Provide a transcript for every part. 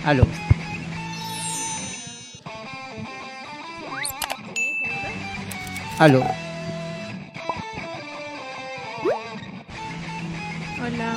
Aló, aló. Hola.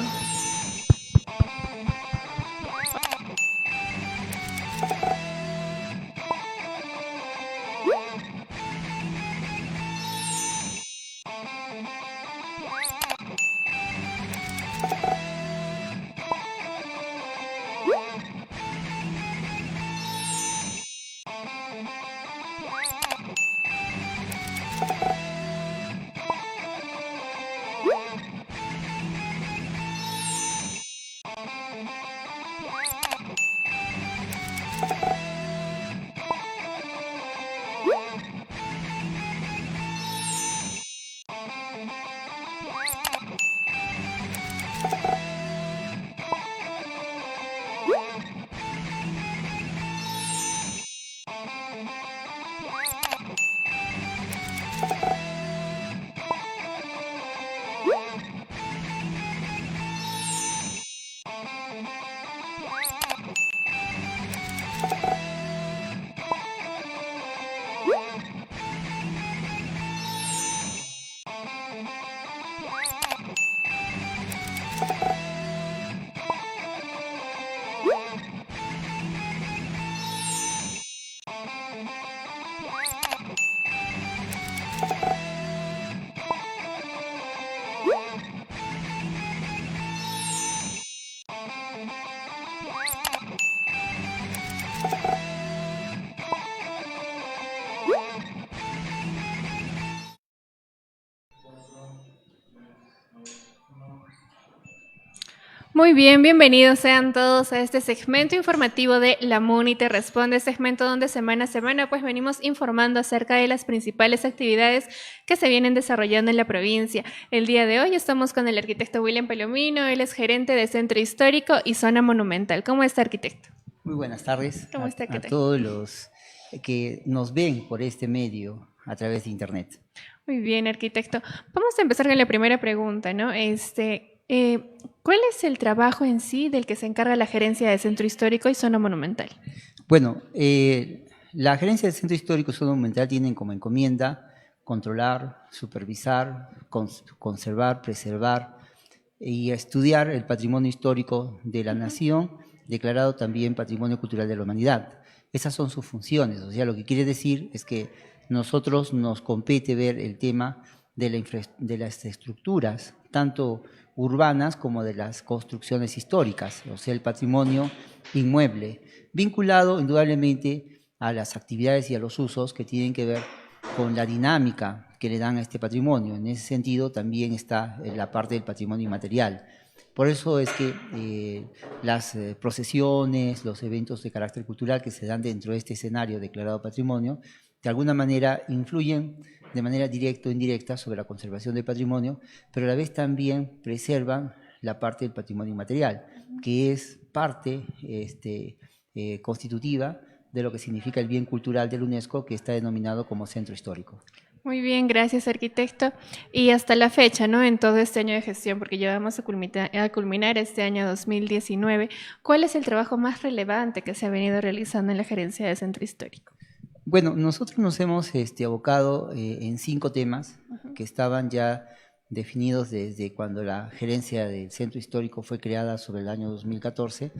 Muy bien, bienvenidos sean todos a este segmento informativo de La MUNI Te Responde, segmento donde semana a semana pues venimos informando acerca de las principales actividades que se vienen desarrollando en la provincia. El día de hoy estamos con el arquitecto William Palomino, él es gerente de Centro Histórico y Zona Monumental. ¿Cómo está, arquitecto? Muy buenas tardes ¿Cómo está, a arquitecto? todos los que nos ven por este medio a través de Internet. Muy bien, arquitecto. Vamos a empezar con la primera pregunta, ¿no? ¿Cuál es el trabajo en sí del que se encarga la gerencia de Centro Histórico y Zona Monumental? Bueno, la gerencia del Centro Histórico y Zona Monumental tienen como encomienda controlar, supervisar, conservar, preservar y estudiar el patrimonio histórico de la nación, declarado también Patrimonio Cultural de la Humanidad. Esas son sus funciones, o sea, lo que quiere decir es que nosotros nos compete ver el tema de las estructuras, tanto urbanas como de las construcciones históricas, o sea, el patrimonio inmueble, vinculado indudablemente a las actividades y a los usos que tienen que ver con la dinámica que le dan a este patrimonio. En ese sentido también está la parte del patrimonio inmaterial. Por eso es que las procesiones, los eventos de carácter cultural que se dan dentro de este escenario declarado patrimonio, de alguna manera influyen de manera directa o indirecta sobre la conservación del patrimonio, pero a la vez también preservan la parte del patrimonio inmaterial, que es parte constitutiva de lo que significa el bien cultural de la UNESCO, que está denominado como centro histórico. Muy bien, gracias, arquitecto. Y hasta la fecha, ¿no? En todo este año de gestión, porque ya vamos a culminar este año 2019, ¿cuál es el trabajo más relevante que se ha venido realizando en la gerencia de Centro Histórico? Bueno, nosotros nos hemos abocado en 5 temas que estaban ya definidos desde cuando la gerencia del Centro Histórico fue creada sobre el año 2014,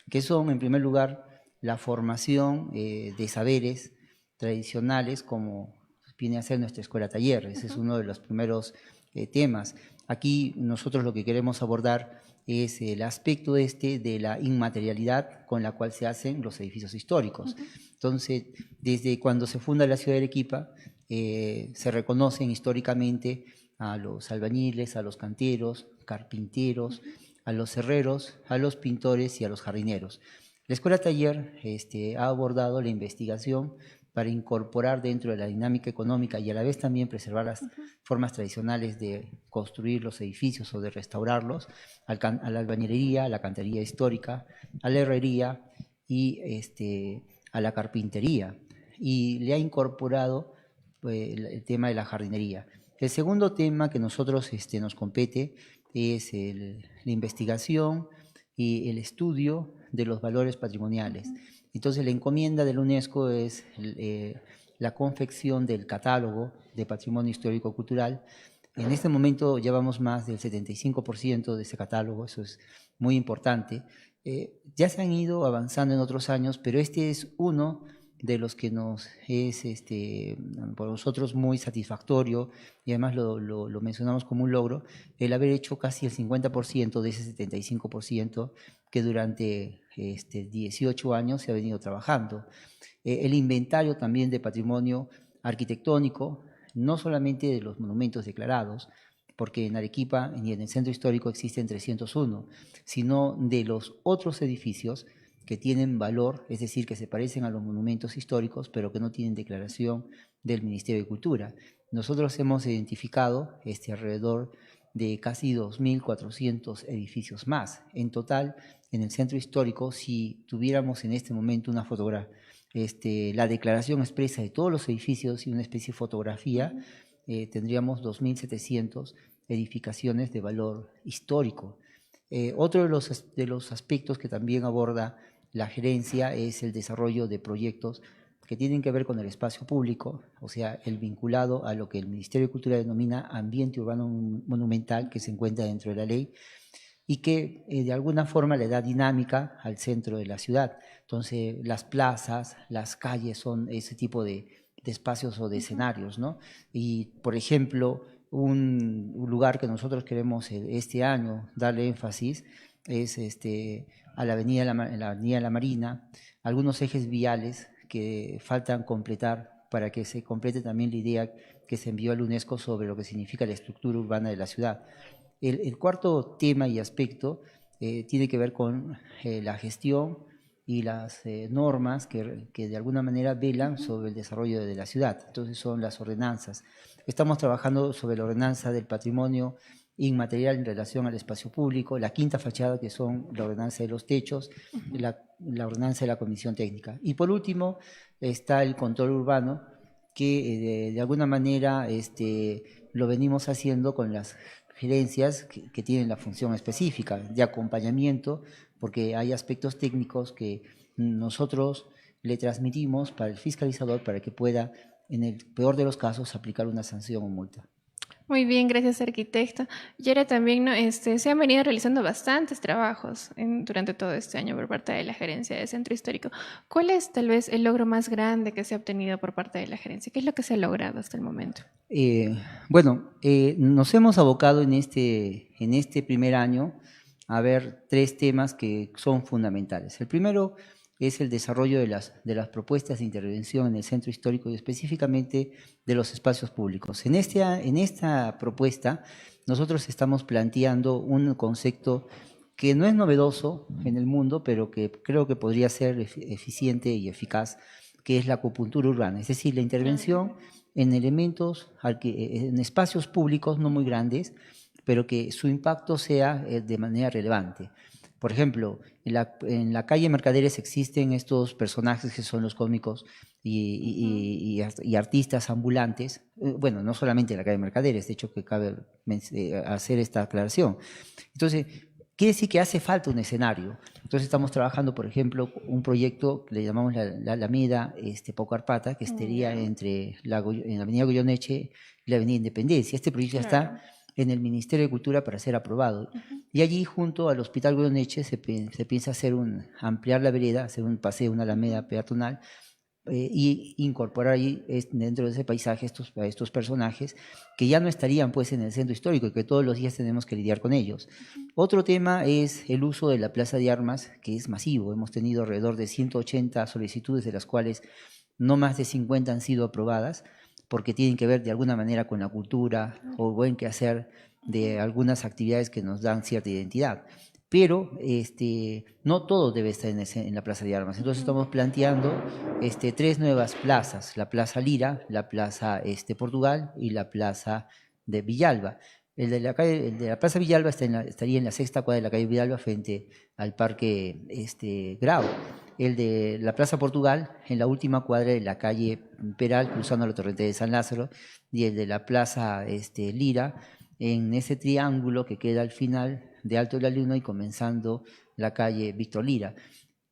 que son, en primer lugar, la formación de saberes tradicionales, como viene a ser nuestra escuela taller. Ese es uno de los primeros temas. Aquí nosotros lo que queremos abordar es el aspecto de la inmaterialidad con la cual se hacen los edificios históricos. Entonces, desde cuando se funda la ciudad de Arequipa, se reconocen históricamente a los albañiles, a los canteros, carpinteros, a los herreros, a los pintores y a los jardineros. La escuela taller ha abordado la investigación para incorporar dentro de la dinámica económica y a la vez también preservar las formas tradicionales de construir los edificios o de restaurarlos, a la albañilería, a la cantería histórica, a la herrería y a la carpintería. Y le ha incorporado el tema de la jardinería. El segundo tema que nosotros nos compete es la investigación y el estudio de los valores patrimoniales. Entonces, la encomienda de la UNESCO es la confección del catálogo de patrimonio histórico-cultural. En este momento llevamos más del 75% de ese catálogo, eso es muy importante. Ya se han ido avanzando en otros años, pero este es uno de los que nos es por nosotros muy satisfactorio, y además lo mencionamos como un logro, el haber hecho casi el 50% de ese 75% que durante 18 años se ha venido trabajando. El inventario también de patrimonio arquitectónico, no solamente de los monumentos declarados, porque en Arequipa y en el centro histórico existen 301, sino de los otros edificios que tienen valor, es decir, que se parecen a los monumentos históricos, pero que no tienen declaración del Ministerio de Cultura. Nosotros hemos identificado alrededor de casi 2.400 edificios más. En total, en el centro histórico, si tuviéramos en este momento una fotografía, la declaración expresa de todos los edificios y una especie de fotografía, tendríamos 2.700 edificaciones de valor histórico. Otro de los aspectos que también aborda la gerencia es el desarrollo de proyectos que tienen que ver con el espacio público, o sea, el vinculado a lo que el Ministerio de Cultura denomina ambiente urbano monumental, que se encuentra dentro de la ley, y que de alguna forma le da dinámica al centro de la ciudad. Entonces, las plazas, las calles son ese tipo de espacios o de escenarios, ¿no? Y, por ejemplo, un lugar que nosotros queremos este año darle énfasis es a la avenida La Marina, algunos ejes viales que faltan completar para que se complete también la idea que se envió al UNESCO sobre lo que significa la estructura urbana de la ciudad. El cuarto tema y aspecto tiene que ver con la gestión y las normas que de alguna manera velan sobre el desarrollo de la ciudad. Entonces son las ordenanzas. Estamos trabajando sobre la ordenanza del patrimonio inmaterial en relación al espacio público, la quinta fachada, que son la ordenanza de los techos, la ordenanza de la comisión técnica. Y por último está el control urbano, que de alguna manera lo venimos haciendo con las gerencias que tienen la función específica de acompañamiento, porque hay aspectos técnicos que nosotros le transmitimos para el fiscalizador para que pueda, en el peor de los casos, aplicar una sanción o multa. Muy bien, gracias, arquitecto. Y ahora también, ¿no? Se han venido realizando bastantes trabajos durante todo este año por parte de la gerencia del Centro Histórico. ¿Cuál es tal vez el logro más grande que se ha obtenido por parte de la gerencia? ¿Qué es lo que se ha logrado hasta el momento? Nos hemos abocado en este primer año a ver 3 temas que son fundamentales. El primero es el desarrollo de las propuestas de intervención en el centro histórico y específicamente de los espacios públicos. En esta propuesta nosotros estamos planteando un concepto que no es novedoso en el mundo, pero que creo que podría ser eficiente y eficaz, que es la acupuntura urbana, es decir, la intervención en elementos, en espacios públicos no muy grandes, pero que su impacto sea de manera relevante. Por ejemplo, en la calle Mercaderes existen estos personajes que son los cómicos y artistas ambulantes. Bueno, no solamente en la calle Mercaderes, de hecho que cabe hacer esta aclaración. Entonces, quiere decir que hace falta un escenario. Entonces estamos trabajando, por ejemplo, un proyecto que le llamamos la Alameda Paucarpata, que estaría en la Avenida Goyeneche y la Avenida Independencia. Este proyecto ya está en el Ministerio de Cultura para ser aprobado. Y allí, junto al Hospital Goyeneche, se piensa ampliar la vereda, hacer un paseo, una alameda peatonal, y incorporar ahí dentro de ese paisaje estos personajes que ya no estarían pues en el centro histórico y que todos los días tenemos que lidiar con ellos. Otro tema es el uso de la Plaza de Armas, que es masivo. Hemos tenido alrededor de 180 solicitudes, de las cuales no más de 50 han sido aprobadas, porque tienen que ver de alguna manera con la cultura o buen quehacer de algunas actividades que nos dan cierta identidad. Pero no todo debe estar en la Plaza de Armas. Entonces estamos planteando 3 nuevas plazas: la Plaza Lira, la Plaza Portugal y la Plaza de Villalba. El de la Plaza Villalba estaría en la 6ª cuadra de la calle Villalba, frente al Parque Grau. El de la Plaza Portugal en la última cuadra de la calle Peral, cruzando la Torrente de San Lázaro, y el de la Plaza Lira en ese triángulo que queda al final de Alto de la Luna y comenzando la calle Víctor Lira.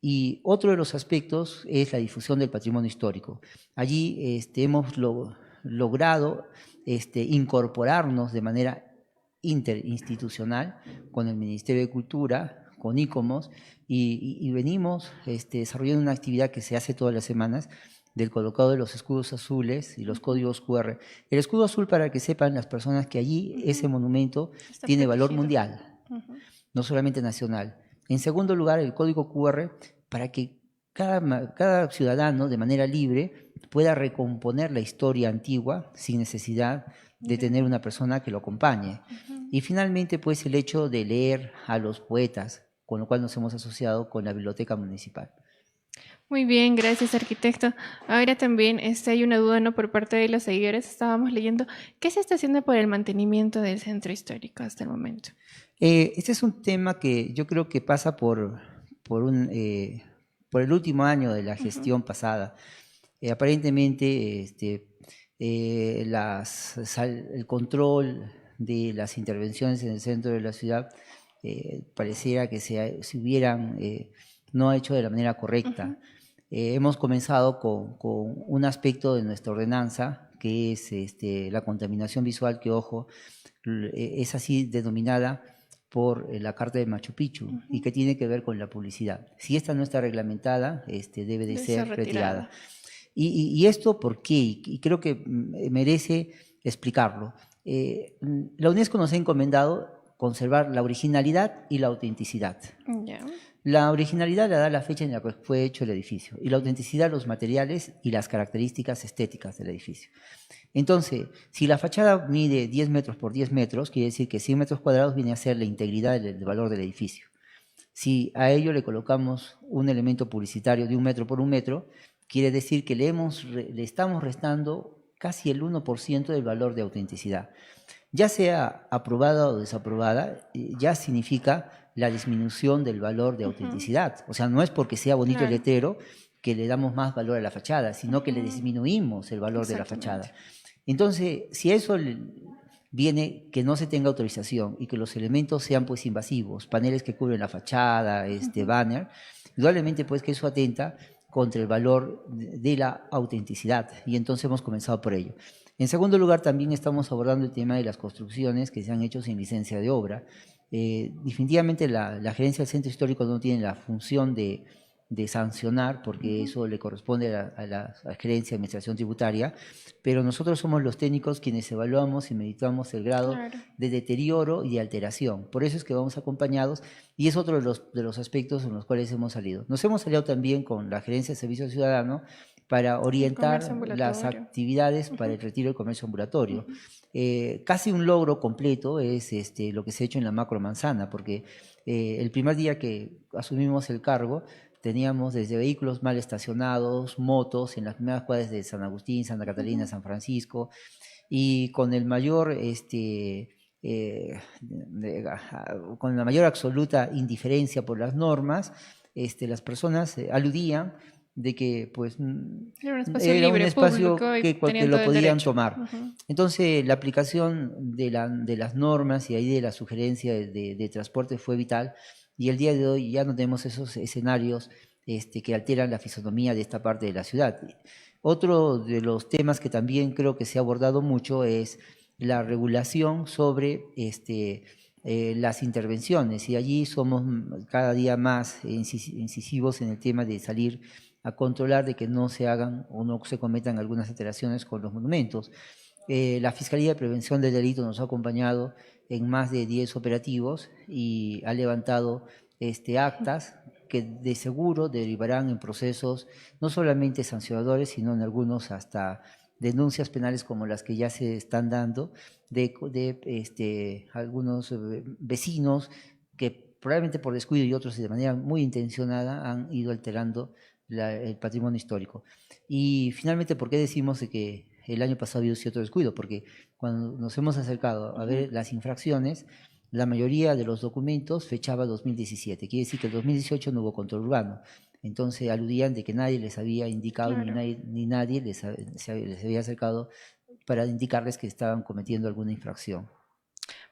Y otro de los aspectos es la difusión del patrimonio histórico. Allí hemos logrado incorporarnos de manera interinstitucional con el Ministerio de Cultura, con ICOMOS, y venimos desarrollando una actividad que se hace todas las semanas, del colocado de los escudos azules y los códigos QR. El escudo azul, para que sepan las personas, que allí ese monumento tiene valor mundial, no solamente nacional. En segundo lugar, el código QR, para que cada ciudadano de manera libre pueda recomponer la historia antigua sin necesidad de tener una persona que lo acompañe. Y finalmente, pues, el hecho de leer a los poetas, con lo cual nos hemos asociado con la Biblioteca Municipal. Muy bien, gracias, arquitecto. Ahora también hay una duda, ¿no?, por parte de los seguidores. Estábamos leyendo, ¿qué se está haciendo por el mantenimiento del centro histórico hasta el momento? Este es un tema que yo creo que pasa por el último año de la gestión pasada. Aparentemente, el control de las intervenciones en el centro de la ciudad pareciera que se hubieran no hecho de la manera correcta. Hemos comenzado con un aspecto de nuestra ordenanza, que es la contaminación visual, que, ojo, es así denominada por la Carta de Machu Picchu, y que tiene que ver con la publicidad. Si esta no está reglamentada, debe de ser retirada. ¿Y esto por qué? Y creo que merece explicarlo. La UNESCO nos ha encomendado conservar la originalidad y la autenticidad. La originalidad la da la fecha en la que fue hecho el edificio, y la autenticidad los materiales y las características estéticas del edificio. Entonces, si la fachada mide 10 metros por 10 metros, quiere decir que 100 metros cuadrados viene a ser la integridad del valor del edificio. Si a ello le colocamos un elemento publicitario de 1 metro por 1 metro, quiere decir que le estamos restando casi el 1% del valor de autenticidad. Ya sea aprobada o desaprobada, ya significa la disminución del valor de autenticidad. O sea, no es porque sea bonito el letrero que le damos más valor a la fachada, sino que le disminuimos el valor de la fachada. Entonces, si eso viene que no se tenga autorización y que los elementos sean pues invasivos, paneles que cubren la fachada, banner, indudablemente pues que eso atenta contra el valor de la autenticidad, y entonces hemos comenzado por ello. En segundo lugar, también estamos abordando el tema de las construcciones que se han hecho sin licencia de obra. Definitivamente la gerencia del centro histórico no tiene la función de sancionar, porque eso le corresponde a la gerencia de administración tributaria, pero nosotros somos los técnicos quienes evaluamos y meditamos el grado de deterioro y de alteración. Por eso es que vamos acompañados, y es otro de los aspectos en los cuales hemos salido. Nos hemos aliado también con la gerencia de servicio ciudadano para orientar las actividades para el retiro del comercio ambulatorio. Casi un logro completo es lo que se ha hecho en la macro manzana, porque el primer día que asumimos el cargo teníamos desde vehículos mal estacionados, motos en las primeras cuadras de San Agustín, Santa Catalina, San Francisco, y con el mayor con la mayor absoluta indiferencia por las normas, las personas aludían de que pues Era un espacio era un libre, espacio público y que tenían lo todo el podían derecho. tomar. Ujú. Entonces, la aplicación de las normas y ahí de la sugerencia de transporte fue vital, y el día de hoy ya no tenemos esos escenarios que alteran la fisonomía de esta parte de la ciudad. Otro de los temas que también creo que se ha abordado mucho es la regulación sobre las intervenciones, y allí somos cada día más incisivos en el tema de salir a controlar de que no se hagan o no se cometan algunas alteraciones con los monumentos. La Fiscalía de Prevención del Delito nos ha acompañado en más de 10 operativos y ha levantado actas que de seguro derivarán en procesos no solamente sancionadores, sino en algunos hasta denuncias penales como las que ya se están dando de algunos vecinos que probablemente por descuido y otros de manera muy intencionada han ido alterando el patrimonio histórico. Y finalmente, ¿por qué decimos de que el año pasado había cierto descuido? Porque cuando nos hemos acercado a ver las infracciones, la mayoría de los documentos fechaba 2017. Quiere decir que en 2018 no hubo control urbano. Entonces aludían de que nadie les había indicado, Claro. ni nadie les había acercado para indicarles que estaban cometiendo alguna infracción.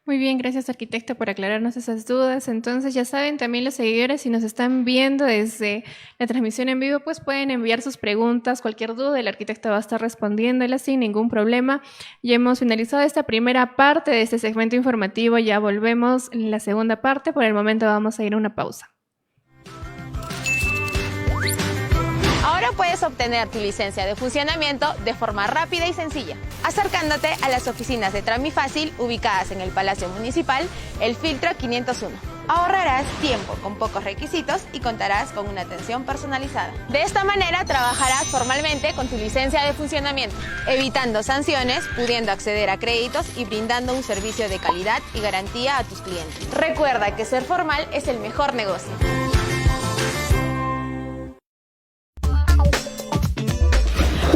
Muy bien, gracias arquitecto por aclararnos esas dudas. Entonces ya saben, también los seguidores, si nos están viendo desde la transmisión en vivo, pues pueden enviar sus preguntas, cualquier duda, el arquitecto va a estar respondiéndolas sin ningún problema. Ya hemos finalizado esta primera parte de este segmento informativo, ya volvemos en la segunda parte. Por el momento vamos a ir a una pausa. Ahora puedes obtener tu licencia de funcionamiento de forma rápida y sencilla, acercándote a las oficinas de Tramifácil ubicadas en el Palacio Municipal, el Filtro 501. Ahorrarás tiempo con pocos requisitos y contarás con una atención personalizada. De esta manera trabajarás formalmente con tu licencia de funcionamiento, evitando sanciones, pudiendo acceder a créditos y brindando un servicio de calidad y garantía a tus clientes. Recuerda que ser formal es el mejor negocio.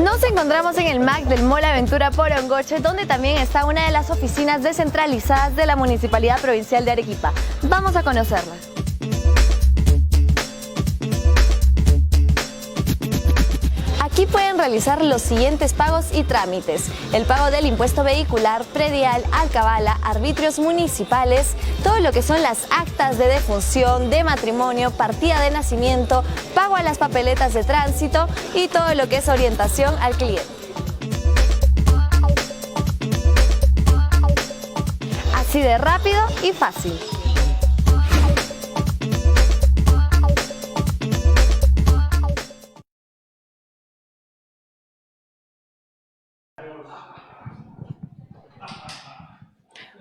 Nos encontramos en el MAC del Mall Aventura Porongoche, donde también está una de las oficinas descentralizadas de la Municipalidad Provincial de Arequipa. Vamos a conocerla. Aquí pueden realizar los siguientes pagos y trámites: el pago del impuesto vehicular, predial, alcabala, arbitrios municipales, todo lo que son las actas de defunción, de matrimonio, partida de nacimiento, pago a las papeletas de tránsito y todo lo que es orientación al cliente. Así de rápido y fácil.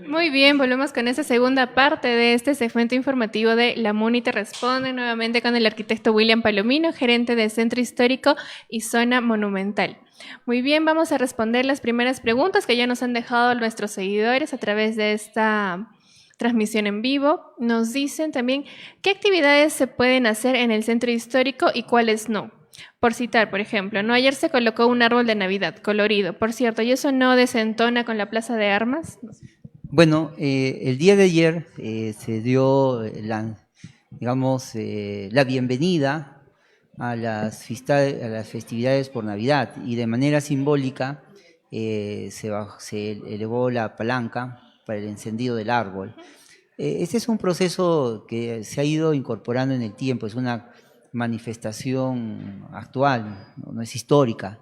Muy bien, volvemos con esa segunda parte de este segmento informativo de La Muni Te Responde, nuevamente con el arquitecto William Palomino, gerente del Centro Histórico y Zona Monumental. Muy bien, vamos a responder las primeras preguntas que ya nos han dejado nuestros seguidores a través de esta transmisión en vivo. Nos dicen también qué actividades se pueden hacer en el Centro Histórico y cuáles no. Por citar, por ejemplo, ¿no? Ayer se colocó un árbol de Navidad colorido, por cierto, ¿y eso no desentona con la Plaza de Armas? Bueno, el día de ayer se dio la bienvenida a las festividades por Navidad, y de manera simbólica se elevó la palanca para el encendido del árbol. Este es un proceso que se ha ido incorporando en el tiempo, es una manifestación actual, no es histórica,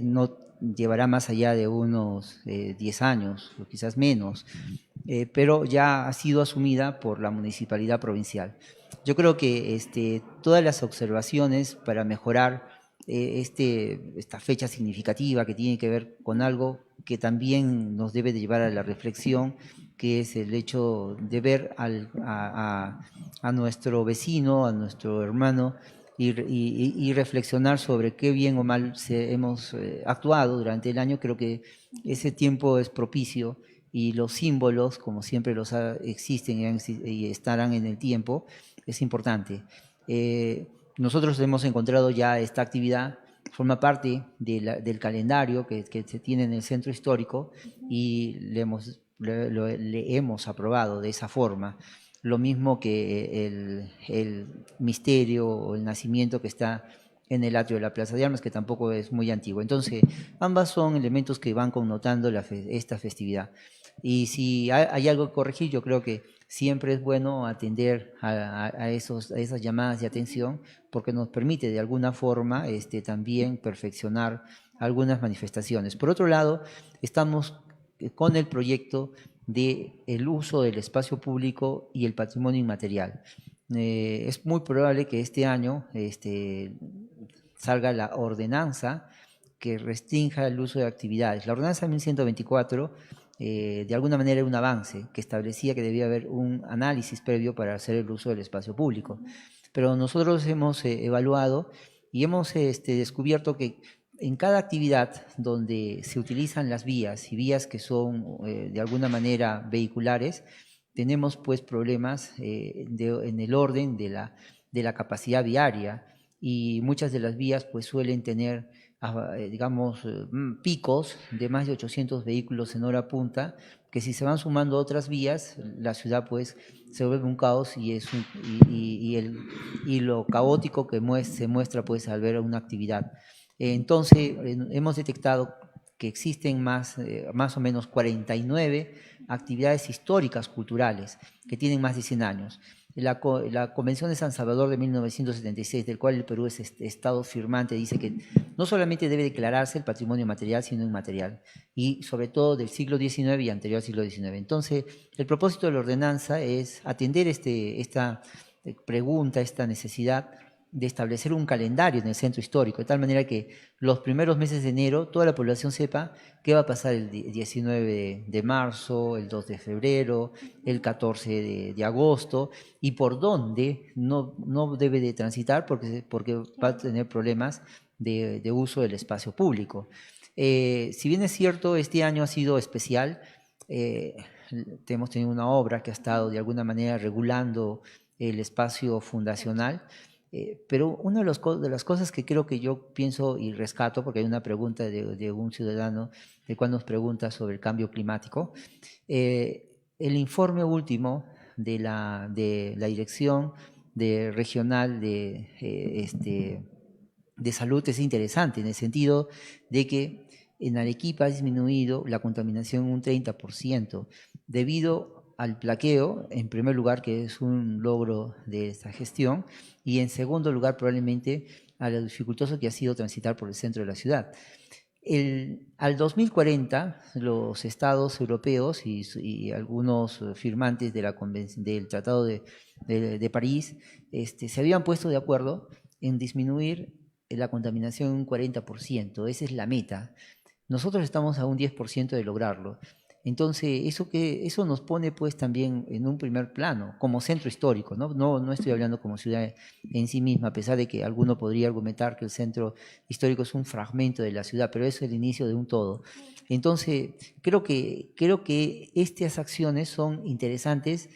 no llevará más allá de unos 10 años, o quizás menos, pero ya ha sido asumida por la Municipalidad Provincial. Yo creo que todas las observaciones para mejorar esta fecha significativa que tiene que ver con algo que también nos debe de llevar a la reflexión, que es el hecho de ver a nuestro vecino, a nuestro hermano, y reflexionar sobre qué bien o mal hemos actuado durante el año. Creo que ese tiempo es propicio, y los símbolos, como siempre existen y estarán en el tiempo, es importante. Nosotros hemos encontrado ya esta actividad, forma parte del calendario que se tiene en el centro histórico, y le hemos aprobado de esa forma. Lo mismo que el misterio o el nacimiento que está en el atrio de la Plaza de Armas, que tampoco es muy antiguo. Entonces, ambas son elementos que van connotando esta festividad. Y si hay algo que corregir, yo creo que siempre es bueno atender a esas llamadas de atención, porque nos permite de alguna forma también perfeccionar algunas manifestaciones. Por otro lado, estamos con el proyecto del uso del espacio público y el patrimonio inmaterial. Es muy probable que este año salga la ordenanza que restrinja el uso de actividades. La ordenanza 1124 de alguna manera era un avance que establecía que debía haber un análisis previo para hacer el uso del espacio público. Pero nosotros hemos evaluado y hemos descubierto que en cada actividad donde se utilizan las vías y vías que son de alguna manera vehiculares, tenemos pues problemas en el orden de la capacidad viaria, y muchas de las vías pues suelen tener digamos picos de más de 800 vehículos en hora punta, que si se van sumando otras vías, la ciudad pues se vuelve un caos y lo caótico que se muestra pues al ver una actividad. Entonces hemos detectado que existen más o menos 49 actividades históricas culturales que tienen más de 100 años. La Convención de San Salvador de 1976, del cual el Perú es Estado firmante, dice que no solamente debe declararse el patrimonio material, sino inmaterial, y sobre todo del siglo XIX y anterior al siglo XIX. Entonces, el propósito de la ordenanza es atender esta pregunta, esta necesidad de establecer un calendario en el centro histórico, de tal manera que los primeros meses de enero toda la población sepa qué va a pasar el 19 de marzo, el 2 de febrero, el 14 de agosto, y por dónde no debe de transitar porque va a tener problemas de uso del espacio público. Si bien es cierto, este año ha sido especial, hemos tenido una obra que ha estado de alguna manera regulando el espacio fundacional. Pero una de las cosas que creo que yo pienso y rescato, porque hay una pregunta de un ciudadano de cuando nos pregunta sobre el cambio climático, el informe último de la Dirección Regional de Salud es interesante, en el sentido de que en Arequipa ha disminuido la contaminación un 30%, debido al plaqueo, en primer lugar, que es un logro de esta gestión, y en segundo lugar, probablemente, a lo dificultoso que ha sido transitar por el centro de la ciudad. Al 2040, los estados europeos y algunos firmantes del Tratado de París se habían puesto de acuerdo en disminuir la contaminación un 40%. Esa es la meta. Nosotros estamos a un 10% de lograrlo. Entonces, eso nos pone pues también en un primer plano, como centro histórico, ¿no? No estoy hablando como ciudad en sí misma, a pesar de que alguno podría argumentar que el centro histórico es un fragmento de la ciudad, pero eso es el inicio de un todo. Entonces, creo que estas acciones son interesantes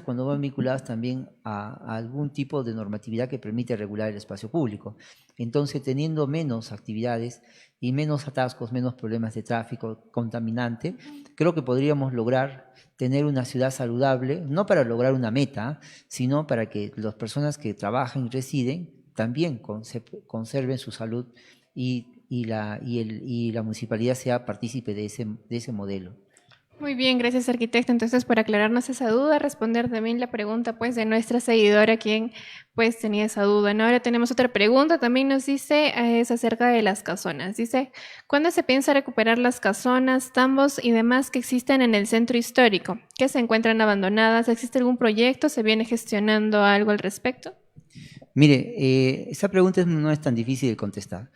cuando van vinculadas también a algún tipo de normatividad que permite regular el espacio público. Entonces, teniendo menos actividades y menos atascos, menos problemas de tráfico contaminante, creo que podríamos lograr tener una ciudad saludable, no para lograr una meta, sino para que las personas que trabajan y residen también conserven su salud y la municipalidad sea partícipe de ese modelo. Muy bien, gracias arquitecto. Entonces, por aclararnos esa duda, responder también la pregunta pues de nuestra seguidora, quien pues tenía esa duda. ¿No? Ahora tenemos otra pregunta, también nos dice, es acerca de las casonas. Dice, ¿cuándo se piensa recuperar las casonas, tambos y demás que existen en el centro histórico, que se encuentran abandonadas? ¿Existe algún proyecto? ¿Se viene gestionando algo al respecto? Mire, esa pregunta no es tan difícil de contestar.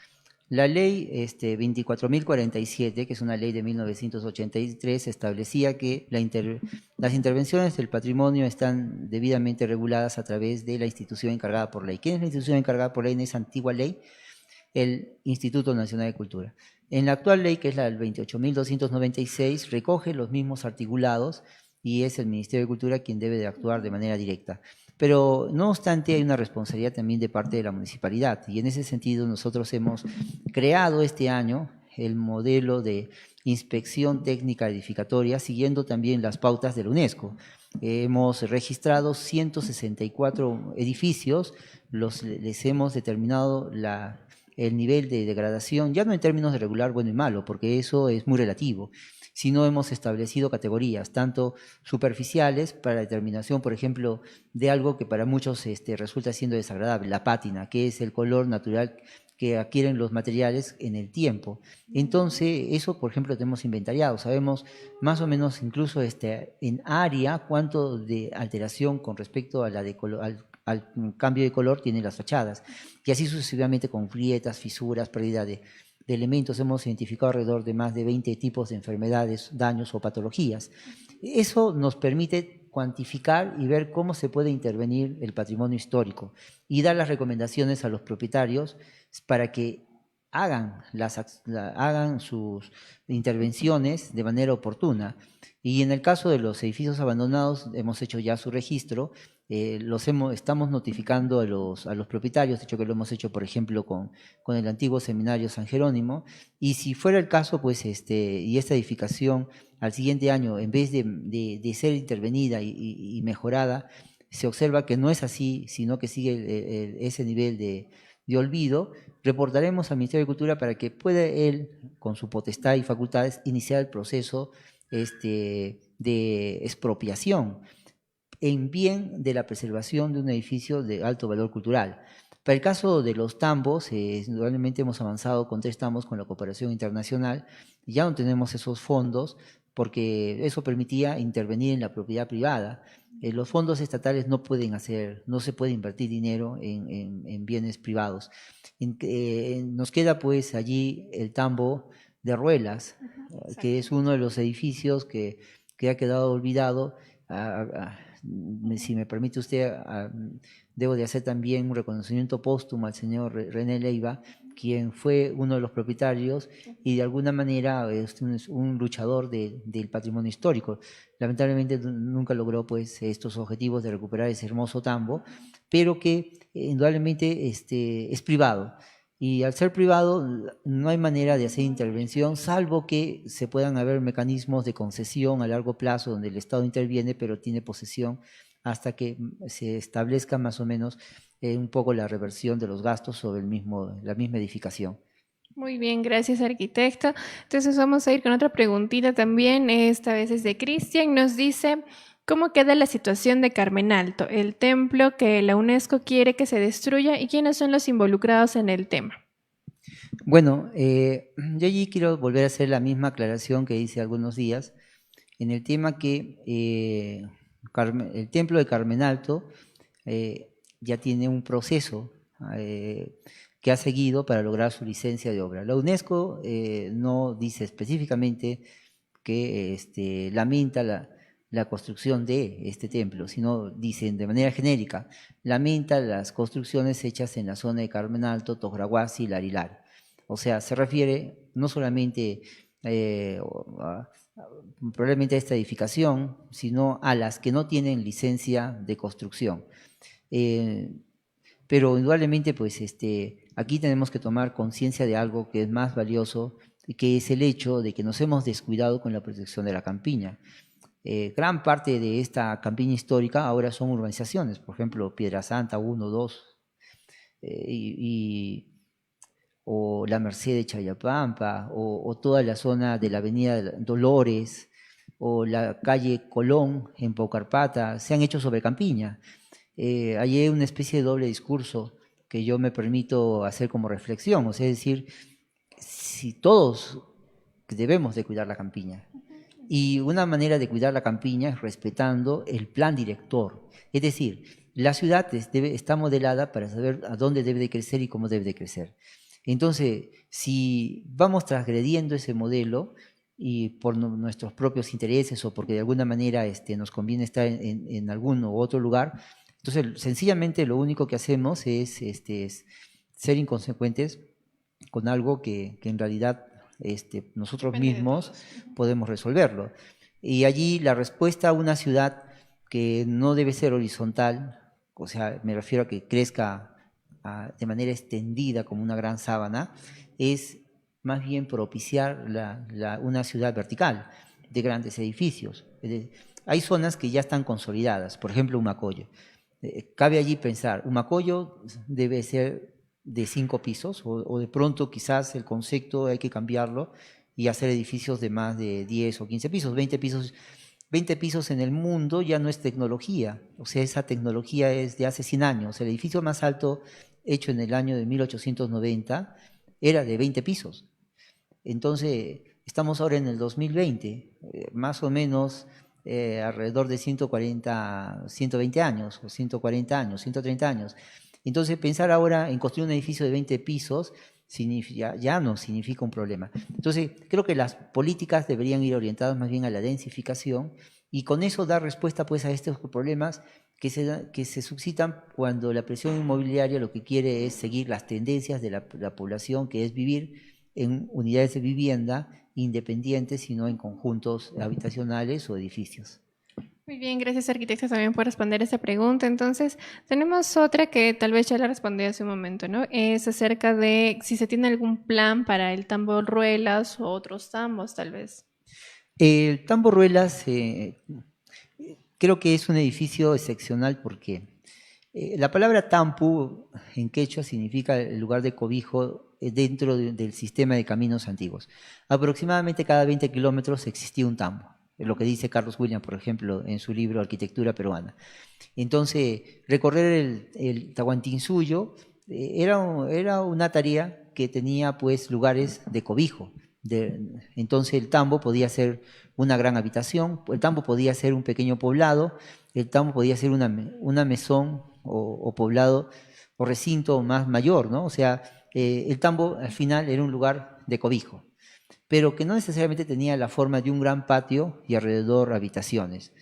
La ley 24.047, que es una ley de 1983, establecía que las intervenciones del patrimonio están debidamente reguladas a través de la institución encargada por ley. ¿Quién es la institución encargada por ley en esa antigua ley? El Instituto Nacional de Cultura. En la actual ley, que es la del 28.296, recoge los mismos articulados y es el Ministerio de Cultura quien debe de actuar de manera directa. Pero no obstante hay una responsabilidad también de parte de la municipalidad, y en ese sentido nosotros hemos creado este año el modelo de inspección técnica edificatoria, siguiendo también las pautas de la UNESCO. Hemos registrado 164 edificios, les hemos determinado el nivel de degradación, ya no en términos de regular, bueno y malo, porque eso es muy relativo, sino hemos establecido categorías, tanto superficiales para determinación, por ejemplo, de algo que para muchos resulta siendo desagradable, la pátina, que es el color natural que adquieren los materiales en el tiempo. Entonces, eso, por ejemplo, tenemos inventariado. Sabemos más o menos incluso en área cuánto de alteración con respecto a al cambio de color tienen las fachadas. Y así sucesivamente con grietas, fisuras, pérdida de elementos. Hemos identificado alrededor de más de 20 tipos de enfermedades, daños o patologías. Eso nos permite cuantificar y ver cómo se puede intervenir el patrimonio histórico y dar las recomendaciones a los propietarios para que hagan sus intervenciones de manera oportuna. Y en el caso de los edificios abandonados, hemos hecho ya su registro, estamos notificando a los propietarios, de hecho que lo hemos hecho, por ejemplo, con el antiguo seminario San Jerónimo, y si fuera el caso, pues, y esta edificación al siguiente año, en vez de ser intervenida y mejorada, se observa que no es así, sino que sigue ese nivel de olvido, reportaremos al Ministerio de Cultura para que pueda él, con su potestad y facultades, iniciar el proceso de expropiación en bien de la preservación de un edificio de alto valor cultural. Para el caso de los tambos, indudablemente hemos avanzado con 3 tambos con la cooperación internacional, ya no tenemos esos fondos porque eso permitía intervenir en la propiedad privada. Los fondos estatales no se puede invertir dinero en bienes privados. Nos queda pues allí el tambo de Ruelas, que es uno de los edificios que ha quedado olvidado. Si me permite usted, debo de hacer también un reconocimiento póstumo al señor René Leiva, quien fue uno de los propietarios y de alguna manera es un luchador del patrimonio histórico. Lamentablemente nunca logró pues estos objetivos de recuperar ese hermoso tambo, pero que indudablemente es privado. Y al ser privado no hay manera de hacer intervención, salvo que se puedan haber mecanismos de concesión a largo plazo donde el Estado interviene, pero tiene posesión hasta que se establezca más o menos un poco la reversión de los gastos sobre la misma edificación. Muy bien, gracias, arquitecto. Entonces vamos a ir con otra preguntita también. Esta vez es de Cristian. Nos dice, ¿cómo queda la situación de Carmen Alto, el templo que la UNESCO quiere que se destruya y quiénes son los involucrados en el tema? Bueno, yo allí quiero volver a hacer la misma aclaración que hice algunos días en el tema que el templo de Carmen Alto ya tiene un proceso que ha seguido para lograr su licencia de obra. La UNESCO no dice específicamente que lamenta la construcción de este templo, sino dicen de manera genérica, lamenta las construcciones hechas en la zona de Carmen Alto, Tograhuasi y Larilar. O sea, se refiere no solamente probablemente a esta edificación, sino a las que no tienen licencia de construcción. Pero indudablemente, pues, aquí tenemos que tomar conciencia de algo que es más valioso, que es el hecho de que nos hemos descuidado con la protección de la campiña. Gran parte de esta campiña histórica ahora son urbanizaciones, por ejemplo, Piedra Santa 1, 2, o la Merced de Chayapampa, o toda la zona de la avenida Dolores, o la calle Colón en Paucarpata, se han hecho sobre campiña. Hay una especie de doble discurso que yo me permito hacer como reflexión, o sea, es decir, si todos debemos de cuidar la campiña, y una manera de cuidar la campiña es respetando el plan director, es decir, la ciudad está modelada para saber a dónde debe de crecer y cómo debe de crecer. Entonces, si vamos transgrediendo ese modelo y por nuestros propios intereses o porque de alguna manera nos conviene estar en algún u otro lugar, entonces sencillamente lo único que hacemos es ser inconsecuentes con algo que en realidad nosotros mismos podemos resolverlo. Y allí la respuesta a una ciudad que no debe ser horizontal, o sea, me refiero a que crezca de manera extendida como una gran sábana, es más bien propiciar una ciudad vertical de grandes edificios. Hay zonas que ya están consolidadas, por ejemplo, Humacoyo. Cabe allí pensar, Humacoyo debe ser de 5 pisos o de pronto quizás el concepto hay que cambiarlo y hacer edificios de más de 10 o 15 pisos, 20 pisos. 20 pisos en el mundo ya no es tecnología, o sea, esa tecnología es de hace 100 años. El edificio más alto hecho en el año de 1890 era de 20 pisos. Entonces, estamos ahora en el 2020, más o menos alrededor de 140, 120 años, o 140 años, 130 años. Entonces, pensar ahora en construir un edificio de 20 pisos ya no significa un problema. Entonces, creo que las políticas deberían ir orientadas más bien a la densificación y con eso dar respuesta pues, a estos problemas que se suscitan cuando la presión inmobiliaria lo que quiere es seguir las tendencias de la población, que es vivir en unidades de vivienda independientes y no en conjuntos habitacionales o edificios. Muy bien, gracias arquitecto también por responder esa pregunta. Entonces, tenemos otra que tal vez ya la respondí hace un momento, ¿no? Es acerca de si se tiene algún plan para el tambo Ruelas o otros tambos, tal vez. El tambo Ruelas creo que es un edificio excepcional porque la palabra tampu en quechua significa el lugar de cobijo dentro del sistema de caminos antiguos. Aproximadamente cada 20 kilómetros existía un tambo. Lo que dice Carlos Williams, por ejemplo, en su libro Arquitectura Peruana. Entonces, recorrer el Tahuantinsuyo era una tarea que tenía pues lugares de cobijo. Entonces el tambo podía ser una gran habitación, el tambo podía ser un pequeño poblado, el tambo podía ser una mesón o poblado o recinto más mayor, ¿no? O sea, el tambo al final era un lugar de cobijo, pero que no necesariamente tenía la forma de un gran patio y alrededor habitaciones.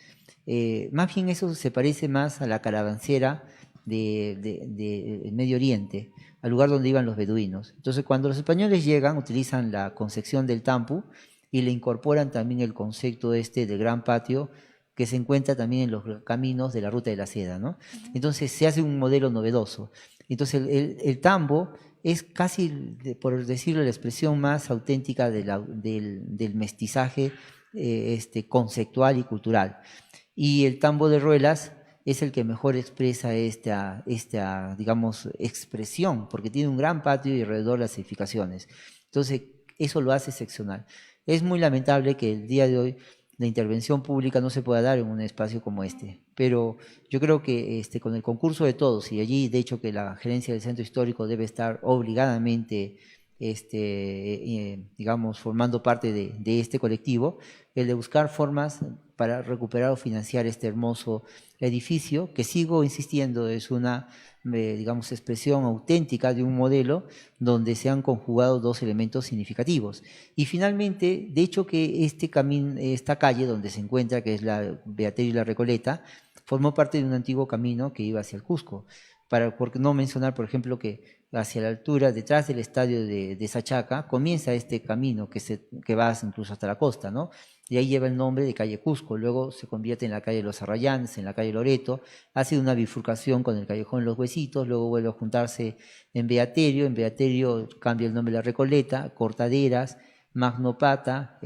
Más bien eso se parece más a la caravansera del Medio Oriente, al lugar donde iban los beduinos. Entonces, cuando los españoles llegan, utilizan la concepción del tampu y le incorporan también el concepto del gran patio que se encuentra también en los caminos de la Ruta de la Seda, ¿no? Entonces, se hace un modelo novedoso. Entonces, el tambo es casi, por decirlo, la expresión más auténtica del mestizaje conceptual y cultural. Y el tambo de Ruelas es el que mejor expresa esta digamos, expresión, porque tiene un gran patio y alrededor las edificaciones. Entonces, eso lo hace excepcional. Es muy lamentable que el día de hoy la intervención pública no se pueda dar en un espacio como este, pero yo creo que con el concurso de todos, y allí de hecho que la gerencia del centro histórico debe estar obligadamente digamos, formando parte de este colectivo, el de buscar formas para recuperar o financiar este hermoso edificio, que sigo insistiendo, es una, digamos, expresión auténtica de un modelo donde se han conjugado dos elementos significativos. Y finalmente, de hecho que esta calle donde se encuentra, que es la Beaterio y la Recoleta, formó parte de un antiguo camino que iba hacia el Cusco. Por no mencionar, por ejemplo, que hacia la altura, detrás del estadio de Sachaca, comienza este camino que va incluso hasta la costa, ¿no? Y ahí lleva el nombre de calle Cusco, luego se convierte en la calle Los Arrayanes, en la calle Loreto, hace una bifurcación con el callejón Los Huesitos, luego vuelve a juntarse en Beaterio cambia el nombre de la Recoleta, Cortaderas, Magnopata,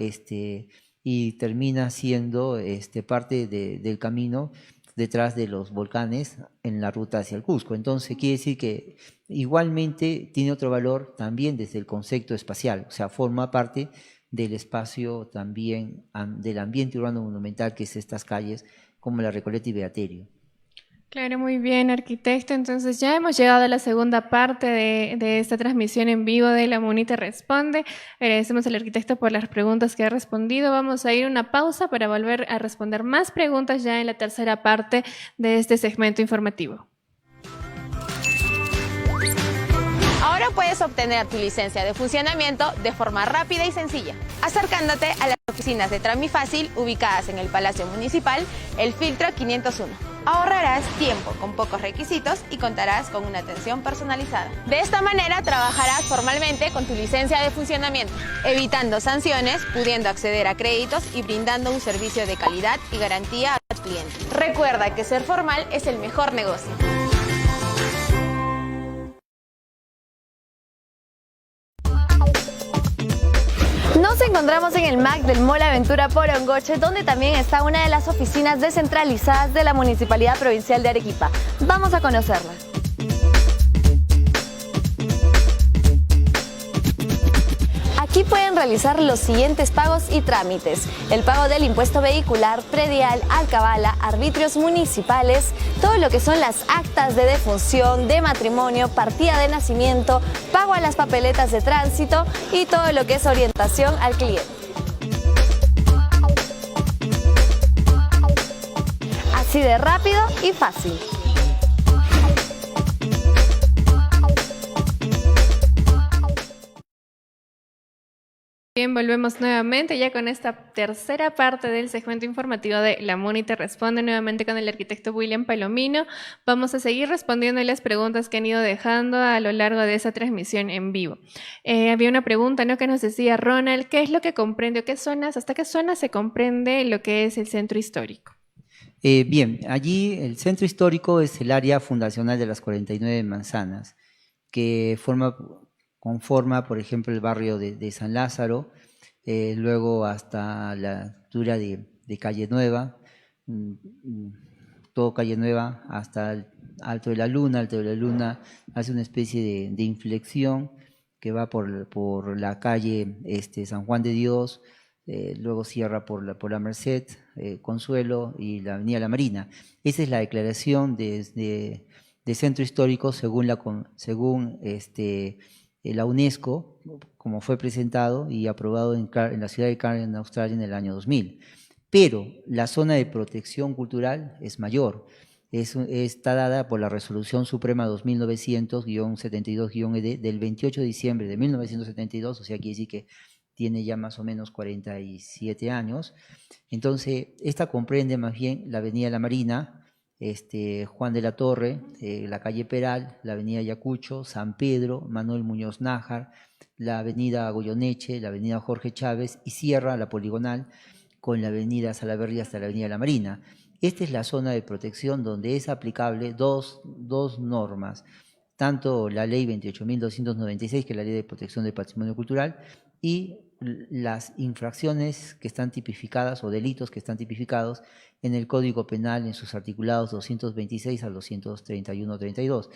y termina siendo parte del camino detrás de los volcanes en la ruta hacia el Cusco. Entonces quiere decir que igualmente tiene otro valor también desde el concepto espacial, o sea, forma parte del espacio también, del ambiente urbano monumental que es estas calles como la Recoleta y Beaterio. Claro, muy bien, arquitecto. Entonces ya hemos llegado a la segunda parte de esta transmisión en vivo de La Muni Te Responde. Agradecemos al arquitecto por las preguntas que ha respondido. Vamos a ir a una pausa para volver a responder más preguntas ya en la tercera parte de este segmento informativo. Ahora puedes obtener tu licencia de funcionamiento de forma rápida y sencilla, acercándote a las oficinas de Tramifácil ubicadas en el Palacio Municipal, el Filtro 501. Ahorrarás tiempo con pocos requisitos y contarás con una atención personalizada. De esta manera trabajarás formalmente con tu licencia de funcionamiento, evitando sanciones, pudiendo acceder a créditos y brindando un servicio de calidad y garantía a tu cliente. Recuerda que ser formal es el mejor negocio. encontramos en el MAC del Mall Aventura Porongoche, donde también está una de las oficinas descentralizadas de la Municipalidad Provincial de Arequipa. Vamos a conocerla. Aquí pueden realizar los siguientes pagos y trámites: el pago del impuesto vehicular, predial, alcabala, arbitrios municipales, todo lo que son las actas de defunción, de matrimonio, partida de nacimiento, pago a las papeletas de tránsito y todo lo que es orientación al cliente. Así de rápido y fácil. Bien, volvemos nuevamente ya con esta tercera parte del segmento informativo de La Muni Te Responde, nuevamente con el arquitecto William Palomino. Vamos a seguir respondiendo las preguntas que han ido dejando a lo largo de esa transmisión en vivo. Había una pregunta, ¿no?, que nos decía Ronald: ¿qué es lo que comprende o qué zonas, hasta qué zonas se comprende lo que es el centro histórico? Bien, allí el centro histórico es el área fundacional de las 49 manzanas, que conforma, por ejemplo, el barrio de San Lázaro, luego hasta la altura de Calle Nueva, todo Calle Nueva hasta el Alto de la Luna. Alto de la Luna hace una especie de inflexión que va por la calle San Juan de Dios, luego cierra por la Merced, Consuelo y la Avenida La Marina. Esa es la declaración de centro histórico según la UNESCO, como fue presentado y aprobado en la ciudad de Cairns, en Australia, en el año 2000. Pero la zona de protección cultural es mayor. Está dada por la Resolución Suprema 2900-72-ED del 28 de diciembre de 1972, o sea, quiere decir que tiene ya más o menos 47 años. Entonces, esta comprende más bien la Avenida La Marina, Juan de la Torre, la calle Peral, la avenida Ayacucho, San Pedro, Manuel Muñoz Nájar, la avenida Goyoneche, la avenida Jorge Chávez, y cierra la poligonal con la avenida Salaverry hasta la avenida La Marina. Esta es la zona de protección donde es aplicable dos normas, tanto la ley 28.296, que es la ley de protección del patrimonio cultural, y las infracciones que están tipificadas o delitos que están tipificados en el Código Penal en sus articulados 226 al 231-32.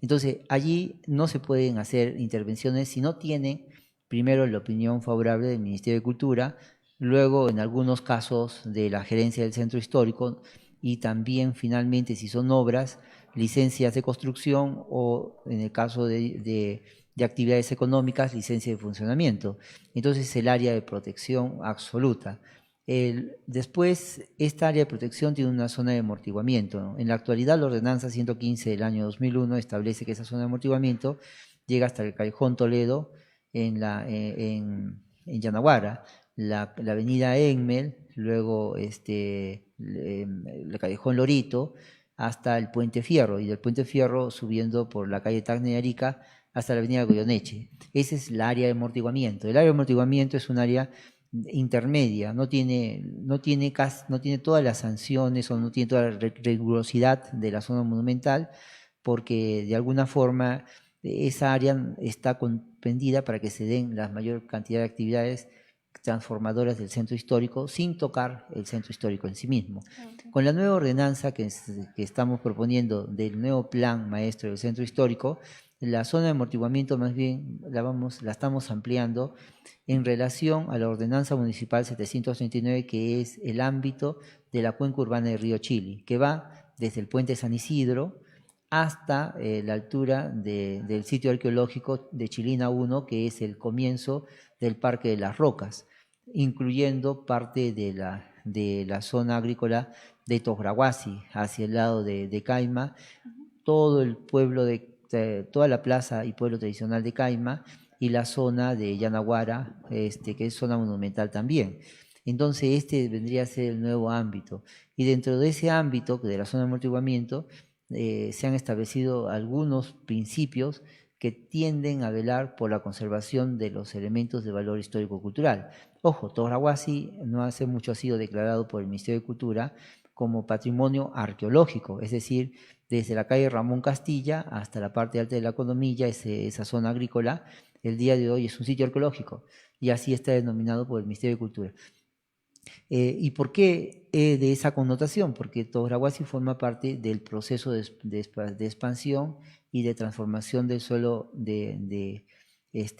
Entonces, allí no se pueden hacer intervenciones si no tienen primero la opinión favorable del Ministerio de Cultura, luego en algunos casos de la gerencia del centro histórico, y también finalmente si son obras, licencias de construcción o en el caso de actividades económicas, licencia de funcionamiento. Entonces, el área de protección absoluta. Después, esta área de protección tiene una zona de amortiguamiento, ¿no? En la actualidad, la ordenanza 115 del año 2001 establece que esa zona de amortiguamiento llega hasta el Callejón Toledo en Yanaguara, la avenida Enmel, luego el Callejón Lorito, hasta el Puente Fierro, y del Puente Fierro subiendo por la calle Tacna y Arica hasta la avenida Goyoneche. Esa es la área de amortiguamiento. El área de amortiguamiento es un área intermedia, no tiene todas las sanciones o no tiene toda la rigurosidad de la zona monumental, porque de alguna forma esa área está comprendida para que se den la mayor cantidad de actividades transformadoras del centro histórico sin tocar el centro histórico en sí mismo. Okay. Con la nueva ordenanza que estamos proponiendo del nuevo plan maestro del centro histórico, la zona de amortiguamiento más bien la estamos ampliando en relación a la ordenanza municipal 739, que es el ámbito de la cuenca urbana de Río Chili, que va desde el puente San Isidro hasta la altura del sitio arqueológico de Chilina 1, que es el comienzo del Parque de las Rocas, incluyendo parte de la zona agrícola de Tograhuasi, hacia el lado de Caima, todo el pueblo toda la plaza y pueblo tradicional de Caima, y la zona de Yanaguara, que es zona monumental también. Entonces, vendría a ser el nuevo ámbito. Y dentro de ese ámbito, de la zona de amortiguamiento, se han establecido algunos principios que tienden a velar por la conservación de los elementos de valor histórico-cultural. Ojo, Tograhuasi no hace mucho ha sido declarado por el Ministerio de Cultura como patrimonio arqueológico, es decir, desde la calle Ramón Castilla hasta la parte alta de la Conomilla, esa zona agrícola, el día de hoy es un sitio arqueológico. y así está denominado por el Ministerio de Cultura. ¿Y por qué de esa connotación? Porque Tobrahuasi forma parte del proceso de expansión y de transformación del suelo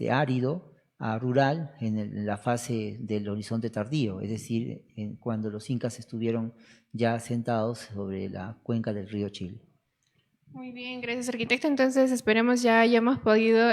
árido a rural en la fase del horizonte tardío, es decir, cuando los incas estuvieron ya asentados sobre la cuenca del río Chile. Muy bien, gracias arquitecto. Entonces esperemos ya hayamos podido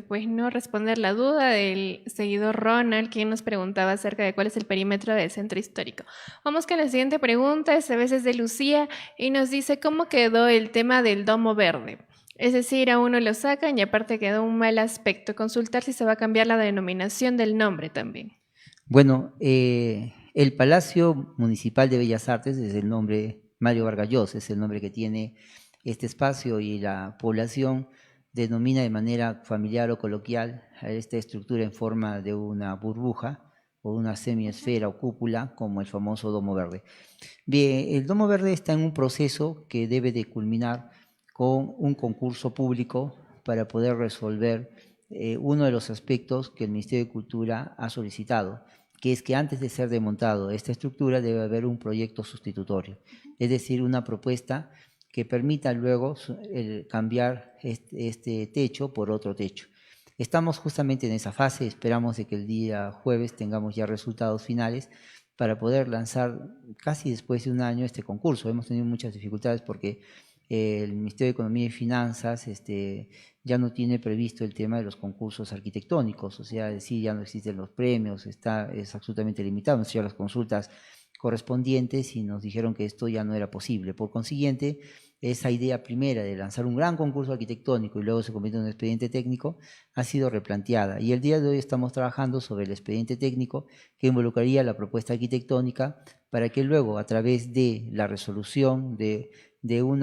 pues no responder la duda del seguidor Ronald, quien nos preguntaba acerca de cuál es el perímetro del centro histórico. Vamos con la siguiente pregunta, esta vez es de Lucía, y nos dice cómo quedó el tema del domo verde. Es decir, a uno lo sacan y aparte quedó un mal aspecto. Consultar si se va a cambiar la denominación del nombre también. Bueno, el Palacio Municipal de Bellas Artes es el nombre, Mario Vargas Llosa es el nombre que tiene este espacio, y la población denomina de manera familiar o coloquial a esta estructura en forma de una burbuja o una semiesfera o cúpula como el famoso Domo Verde. Bien, el Domo Verde está en un proceso que debe de culminar con un concurso público para poder resolver uno de los aspectos que el Ministerio de Cultura ha solicitado, que es que antes de ser desmontado esta estructura debe haber un proyecto sustitutorio, es decir, una propuesta que permita luego cambiar este techo por otro techo. Estamos justamente en esa fase, esperamos de que el día jueves tengamos ya resultados finales para poder lanzar casi después de un año este concurso. Hemos tenido muchas dificultades porque el Ministerio de Economía y Finanzas ya no tiene previsto el tema de los concursos arquitectónicos, o sea, decir, ya no existen los premios, es absolutamente limitado, nos hicieron las consultas correspondientes y nos dijeron que esto ya no era posible. Por consiguiente, esa idea primera de lanzar un gran concurso arquitectónico y luego se convierte en un expediente técnico ha sido replanteada, y el día de hoy estamos trabajando sobre el expediente técnico que involucraría la propuesta arquitectónica para que luego, a través de la resolución de un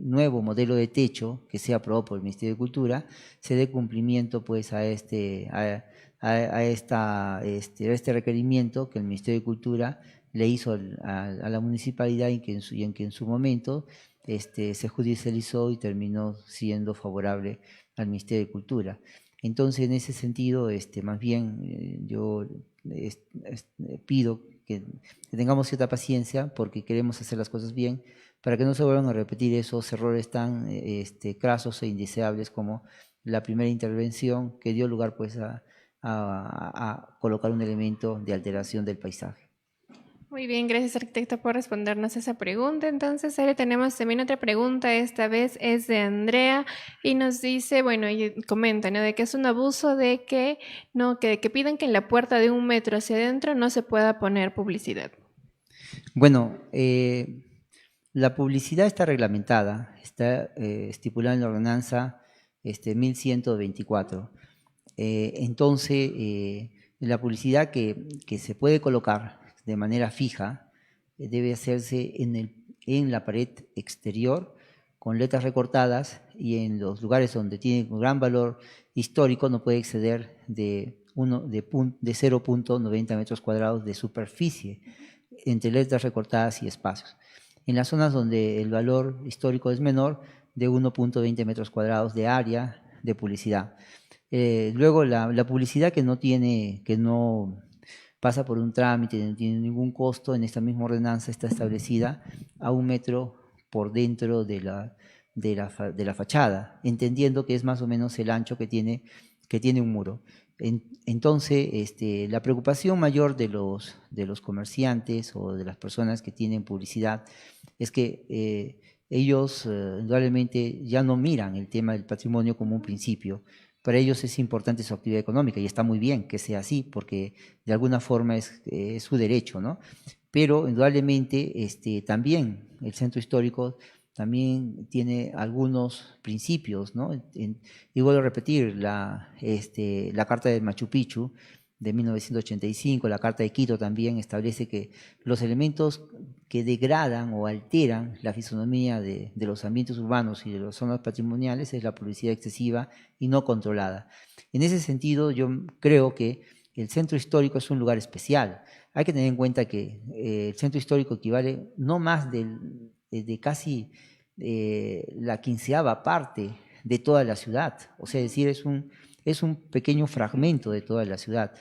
nuevo modelo de techo que sea aprobado por el Ministerio de Cultura, se dé cumplimiento pues a este requerimiento que el Ministerio de Cultura le hizo a la municipalidad y que en su momento se judicializó y terminó siendo favorable al Ministerio de Cultura. Entonces, en ese sentido, más bien yo pido que tengamos cierta paciencia porque queremos hacer las cosas bien para que no se vuelvan a repetir esos errores tan crasos e indeseables como la primera intervención que dio lugar pues a colocar un elemento de alteración del paisaje. Muy bien, gracias arquitecto por respondernos esa pregunta. Entonces, ahora tenemos también otra pregunta, esta vez es de Andrea y nos dice, bueno, y comenta, ¿no? De que es un abuso de que piden que en la puerta de 1 metro hacia adentro no se pueda poner publicidad. Bueno, la publicidad está reglamentada, está estipulada en la ordenanza 1124. Entonces, la publicidad que se puede colocar de manera fija debe hacerse en la pared exterior con letras recortadas, y en los lugares donde tiene un gran valor histórico no puede exceder de 0.90 metros cuadrados de superficie entre letras recortadas y espacios. En las zonas donde el valor histórico es menor, de 1.20 metros cuadrados de área de publicidad. Luego la publicidad que no pasa por un trámite, no tiene ningún costo, en esta misma ordenanza está establecida a 1 metro por dentro de la fachada, entendiendo que es más o menos el ancho que tiene un muro. Entonces, la preocupación mayor de los comerciantes o de las personas que tienen publicidad es que ellos indudablemente ya no miran el tema del patrimonio como un principio. Para ellos es importante su actividad económica y está muy bien que sea así porque de alguna forma es su derecho, ¿no? Pero indudablemente también el centro histórico también tiene algunos principios, ¿no? Y vuelvo a repetir, la Carta de Machu Picchu de 1985, la Carta de Quito también establece que los elementos que degradan o alteran la fisonomía de los ambientes urbanos y de las zonas patrimoniales es la publicidad excesiva y no controlada. En ese sentido, yo creo que el centro histórico es un lugar especial. Hay que tener en cuenta que el centro histórico equivale no más de casi la 15ª parte de toda la ciudad. O sea, es decir, es es un pequeño fragmento de toda la ciudad.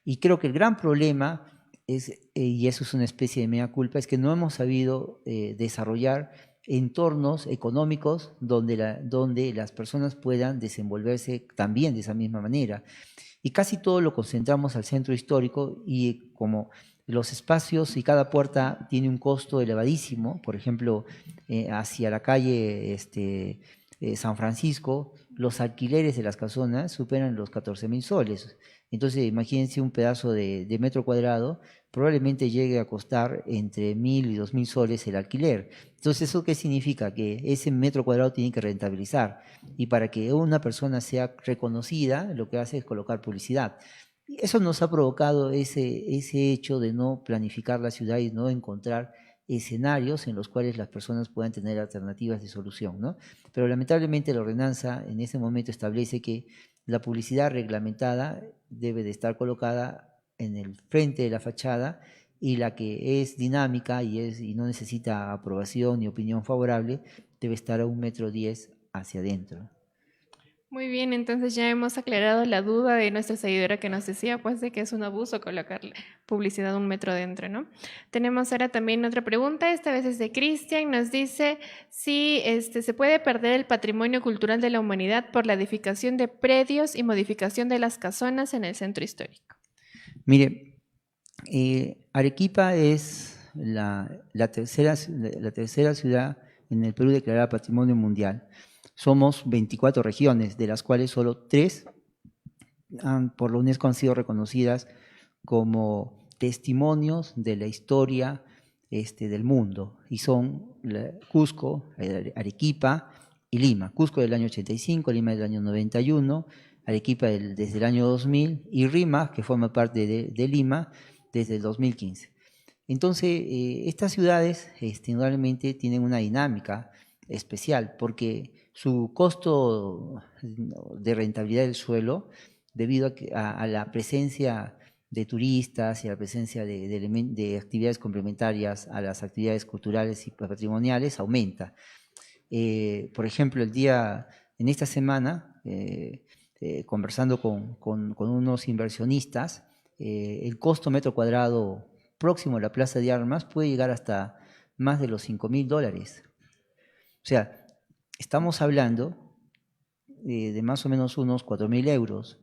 Y creo que el gran problema es, y eso es una especie de mea culpa, es que no hemos sabido desarrollar entornos económicos donde las personas puedan desenvolverse también de esa misma manera. Y casi todo lo concentramos al centro histórico, y como los espacios y cada puerta tiene un costo elevadísimo, por ejemplo, hacia la calle San Francisco, los alquileres de las casonas superan los 14.000 soles. Entonces, imagínense un pedazo de metro cuadrado, probablemente llegue a costar entre 1.000 y 2.000 soles el alquiler. Entonces, ¿eso qué significa? Que ese metro cuadrado tiene que rentabilizar. Y para que una persona sea reconocida, lo que hace es colocar publicidad. Eso nos ha provocado ese hecho de no planificar la ciudad y no encontrar escenarios en los cuales las personas puedan tener alternativas de solución, ¿no? Pero lamentablemente la ordenanza en ese momento establece que la publicidad reglamentada debe de estar colocada en el frente de la fachada, y la que es dinámica y no necesita aprobación ni opinión favorable debe estar a 1,10 m hacia adentro. Muy bien, entonces ya hemos aclarado la duda de nuestra seguidora que nos decía pues de que es un abuso colocar publicidad 1 metro dentro, ¿no? Tenemos ahora también otra pregunta, esta vez es de Cristian, nos dice si se puede perder el patrimonio cultural de la humanidad por la edificación de predios y modificación de las casonas en el centro histórico. Mire, Arequipa es la tercera ciudad en el Perú declarada Patrimonio Mundial. Somos 24 regiones, de las cuales solo 3 por la UNESCO han sido reconocidas como testimonios de la historia del mundo, y son Cusco, Arequipa y Lima. Cusco del año 85, Lima del año 91, Arequipa desde el año 2000 y Rima, que forma parte de Lima, desde el 2015. Entonces, estas ciudades indudablemente tienen una dinámica especial, porque su costo de rentabilidad del suelo, debido a la presencia de turistas y a la presencia de actividades complementarias a las actividades culturales y patrimoniales, aumenta. Por ejemplo, en esta semana, conversando con unos inversionistas, el costo metro cuadrado próximo a la Plaza de Armas puede llegar hasta más de los $5.000. O sea, estamos hablando de más o menos unos 4.000 euros.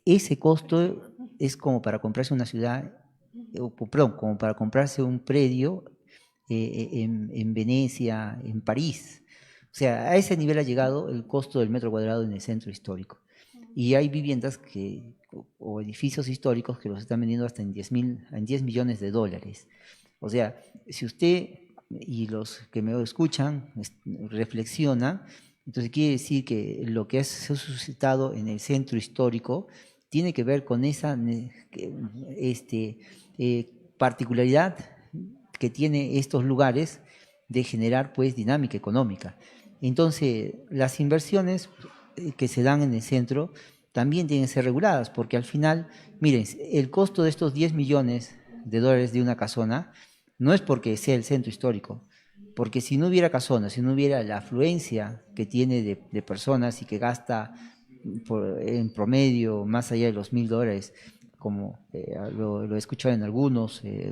Ese costo es como para comprarse una ciudad, perdón, como para comprarse un predio en Venecia, en París. O sea, a ese nivel ha llegado el costo del metro cuadrado en el centro histórico. Y hay viviendas o edificios históricos que los están vendiendo hasta en 10 millones de dólares. O sea, si usted y los que me escuchan reflexionan, entonces quiere decir que lo que se ha suscitado en el centro histórico tiene que ver con esa particularidad que tiene estos lugares de generar pues dinámica económica. Entonces, las inversiones que se dan en el centro también tienen que ser reguladas, porque al final, miren, el costo de estos 10 millones de dólares de una casona no es porque sea el centro histórico, porque si no hubiera casona, si no hubiera la afluencia que tiene de personas y que gasta en promedio más allá de los $1.000, como lo he escuchado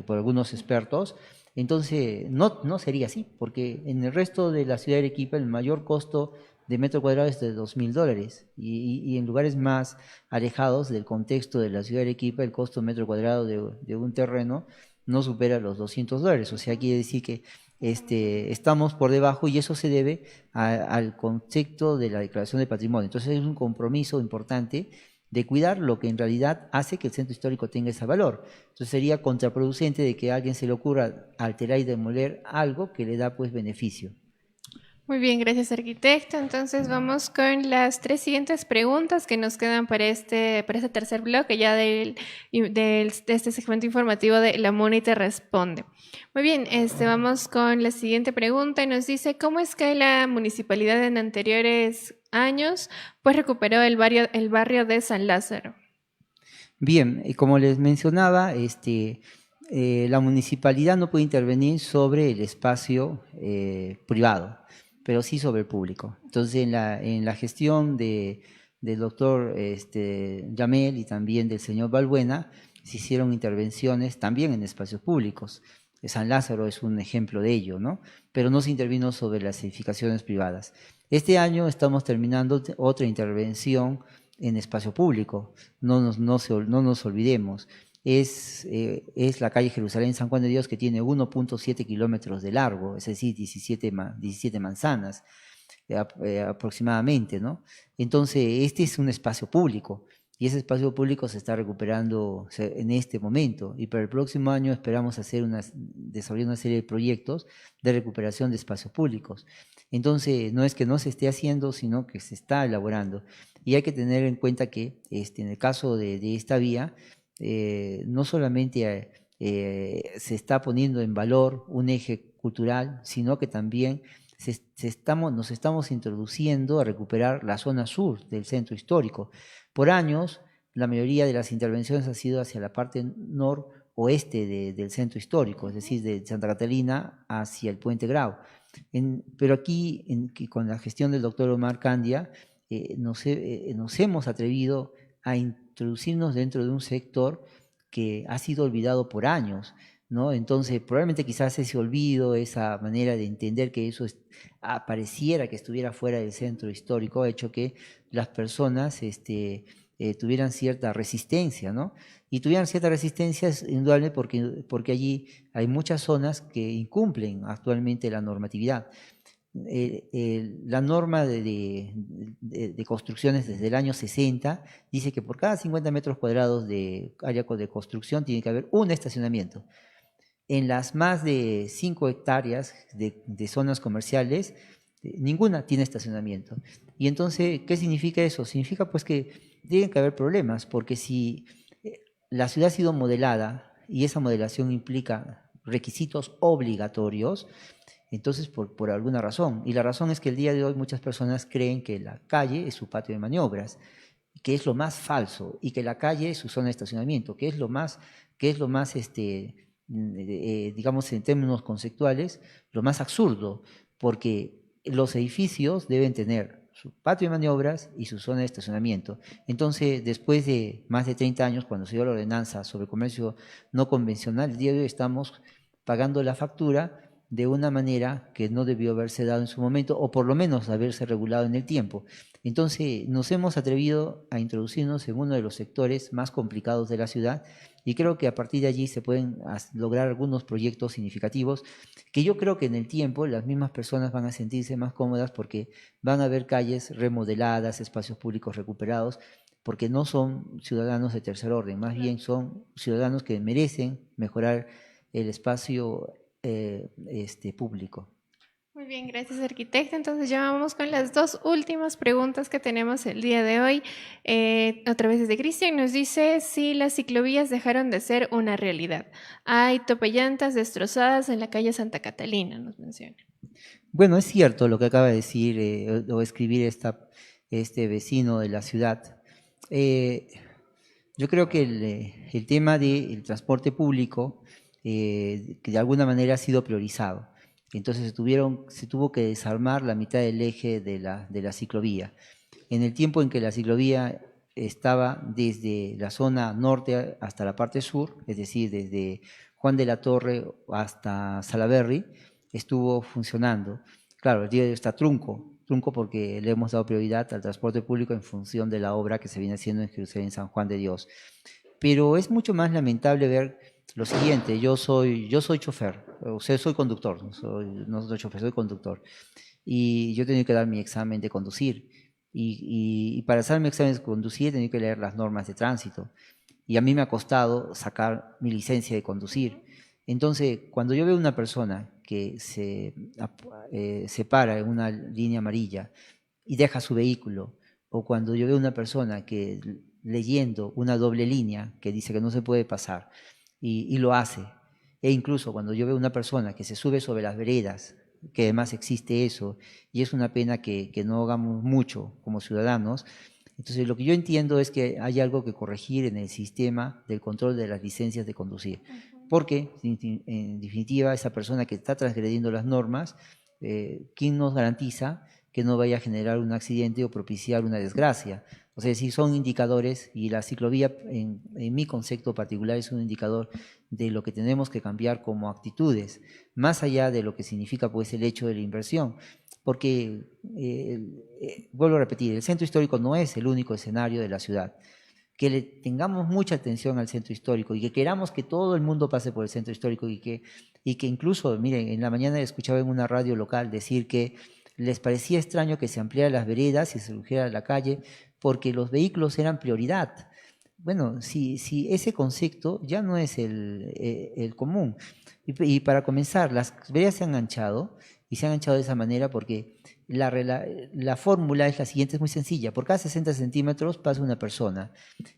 por algunos expertos, entonces no sería así, porque en el resto de la ciudad de Arequipa el mayor costo de metro cuadrado es de $2.000, y en lugares más alejados del contexto de la ciudad de Arequipa el costo de metro cuadrado de un terreno no supera los $200. O sea, quiere decir que estamos por debajo, y eso se debe al concepto de la declaración de patrimonio. Entonces es un compromiso importante de cuidar lo que en realidad hace que el centro histórico tenga ese valor. Entonces sería contraproducente de que a alguien se le ocurra alterar y demoler algo que le da pues beneficio. Muy bien, gracias arquitecto. Entonces vamos con las 3 siguientes preguntas que nos quedan para este tercer bloque ya de este segmento informativo de La Muni Te Responde. Muy bien, vamos con la siguiente pregunta y nos dice: ¿cómo es que la municipalidad en anteriores años pues recuperó el barrio de San Lázaro? Bien, como les mencionaba, la municipalidad no puede intervenir sobre el espacio privado, pero sí sobre el público. Entonces, en la gestión de del doctor Yamel y también del señor Balbuena, se hicieron intervenciones también en espacios públicos. San Lázaro es un ejemplo de ello, ¿no? Pero no se intervino sobre las edificaciones privadas. Este año estamos terminando otra intervención en espacio público, no nos olvidemos. Es la calle Jerusalén San Juan de Dios, que tiene 1.7 kilómetros de largo, es decir, 17 manzanas aproximadamente, ¿no? Entonces, este es un espacio público, y ese espacio público se está recuperando en este momento, y para el próximo año esperamos desarrollar una serie de proyectos de recuperación de espacios públicos. Entonces, no es que no se esté haciendo, sino que se está elaborando. Y hay que tener en cuenta que en el caso de esta vía, no solamente se está poniendo en valor un eje cultural, sino que también nos estamos introduciendo a recuperar la zona sur del centro histórico. Por años, la mayoría de las intervenciones ha sido hacia la parte noroeste del centro histórico, es decir, de Santa Catalina hacia el Puente Grau. Pero aquí, con la gestión del doctor Omar Candia, nos hemos atrevido a introducirnos dentro de un sector que ha sido olvidado por años, ¿no? Entonces, probablemente quizás ese olvido, esa manera de entender que eso pareciera que estuviera fuera del centro histórico, ha hecho que las personas tuvieran cierta resistencia, ¿no? Y tuvieran cierta resistencia es indudable porque allí hay muchas zonas que incumplen actualmente la normatividad. La norma de construcciones desde el año 60 dice que por cada 50 metros cuadrados de área de construcción tiene que haber un estacionamiento. En las más de 5 hectáreas de zonas comerciales, ninguna tiene estacionamiento. Y entonces, ¿qué significa eso? Significa pues que tienen que haber problemas, porque si la ciudad ha sido modelada y esa modelación implica requisitos obligatorios, entonces por alguna razón, y la razón es que el día de hoy muchas personas creen que la calle es su patio de maniobras, que es lo más falso, y que la calle es su zona de estacionamiento, que es lo más digamos en términos conceptuales, lo más absurdo, porque los edificios deben tener su patio de maniobras y su zona de estacionamiento. Entonces, después de más de 30 años, cuando se dio la ordenanza sobre comercio no convencional, el día de hoy estamos pagando la factura de una manera que no debió haberse dado en su momento, o por lo menos haberse regulado en el tiempo. Entonces, nos hemos atrevido a introducirnos en uno de los sectores más complicados de la ciudad, y creo que a partir de allí se pueden lograr algunos proyectos significativos, que yo creo que en el tiempo las mismas personas van a sentirse más cómodas porque van a ver calles remodeladas, espacios públicos recuperados, porque no son ciudadanos de tercer orden, más bien son ciudadanos que merecen mejorar el espacio público. Muy bien, gracias, arquitecta. Entonces ya vamos con las dos últimas preguntas que tenemos el día de hoy. Otra vez desde Cristian nos dice si las ciclovías dejaron de ser una realidad. Hay topallantas destrozadas en la calle Santa Catalina, nos menciona. Bueno, es cierto lo que acaba de decir o escribir este vecino de la ciudad. Yo creo que el tema del transporte público que de alguna manera ha sido priorizado. Entonces se tuvo que desarmar la mitad del eje de la ciclovía. En el tiempo en que la ciclovía estaba desde la zona norte hasta la parte sur, es decir, desde Juan de la Torre hasta Salaberry, estuvo funcionando. Claro, el día de hoy está trunco porque le hemos dado prioridad al transporte público en función de la obra que se viene haciendo en Jerusalén San Juan de Dios. Pero es mucho más lamentable ver lo siguiente: yo soy chofer, o sea, soy conductor, no soy chofer, soy conductor, y yo he tenido que dar mi examen de conducir, y para hacer mi examen de conducir he tenido que leer las normas de tránsito, y a mí me ha costado sacar mi licencia de conducir. Entonces, cuando yo veo una persona que se para en una línea amarilla y deja su vehículo, o cuando yo veo una persona que leyendo una doble línea que dice que no se puede pasar, y lo hace, e incluso cuando yo veo una persona que se sube sobre las veredas, que además existe eso, y es una pena que no hagamos mucho como ciudadanos. Entonces, lo que yo entiendo es que hay algo que corregir en el sistema del control de las licencias de conducir, porque en definitiva esa persona que está transgrediendo las normas, ¿quién nos garantiza que no vaya a generar un accidente o propiciar una desgracia? O sea, sí son indicadores y la ciclovía, en mi concepto particular, es un indicador de lo que tenemos que cambiar como actitudes, más allá de lo que significa pues el hecho de la inversión. Porque, vuelvo a repetir, el centro histórico no es el único escenario de la ciudad. Que le tengamos mucha atención al centro histórico y que queramos que todo el mundo pase por el centro histórico y que incluso, miren, en la mañana escuchaba en una radio local decir que les parecía extraño que se ampliaran las veredas y se redujera la calle porque los vehículos eran prioridad. Bueno, si ese concepto ya no es el común. Y para comenzar, las veredas se han anchado y se han anchado de esa manera porque la fórmula es la siguiente, es muy sencilla. Por cada 60 centímetros pasa una persona.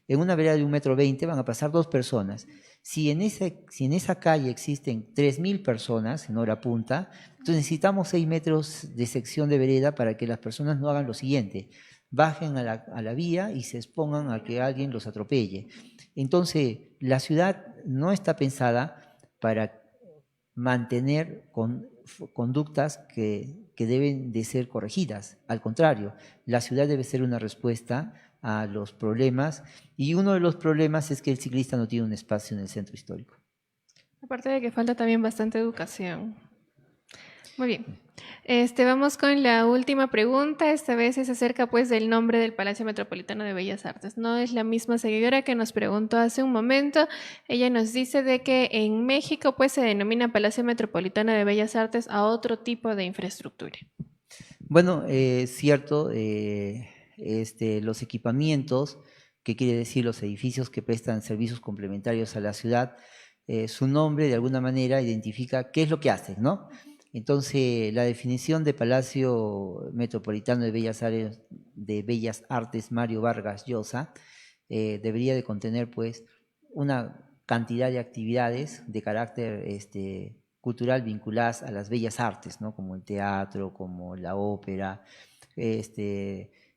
En una vereda de 1,20 m van a pasar 2 personas. Si en esa calle existen 3.000 personas en hora punta, entonces necesitamos 6 metros de sección de vereda para que las personas no hagan lo siguiente: bajen a la vía y se expongan a que alguien los atropelle. Entonces, la ciudad no está pensada para mantener conductas que deben de ser corregidas. Al contrario, la ciudad debe ser una respuesta a los problemas, y uno de los problemas es que el ciclista no tiene un espacio en el centro histórico. Aparte de que falta también bastante educación. Muy bien. Vamos con la última pregunta. Esta vez es acerca pues del nombre del Palacio Metropolitano de Bellas Artes. No es la misma seguidora que nos preguntó hace un momento. Ella nos dice de que en México pues se denomina Palacio Metropolitano de Bellas Artes a otro tipo de infraestructura. Bueno, cierto, los equipamientos, que quiere decir los edificios que prestan servicios complementarios a la ciudad, su nombre de alguna manera identifica qué es lo que hacen, ¿no? Entonces, la definición de Palacio Metropolitano de Bellas Artes Mario Vargas Llosa debería de contener pues una cantidad de actividades de carácter cultural vinculadas a las bellas artes, ¿no? Como el teatro, como la ópera,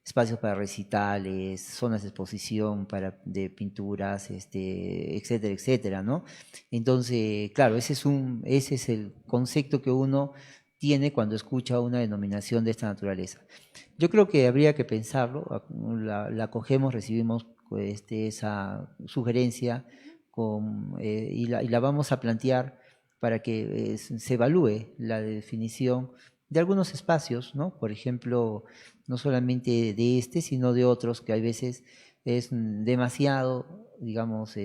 espacios para recitales, zonas de exposición de pinturas, etcétera, etcétera, ¿no? Entonces, claro, ese es el concepto que uno tiene cuando escucha una denominación de esta naturaleza. Yo creo que habría que pensarlo, la acogemos, recibimos esa sugerencia y la vamos a plantear para que se evalúe la definición de algunos espacios, ¿no? Por ejemplo, no solamente de sino de otros, que a veces es demasiado, digamos,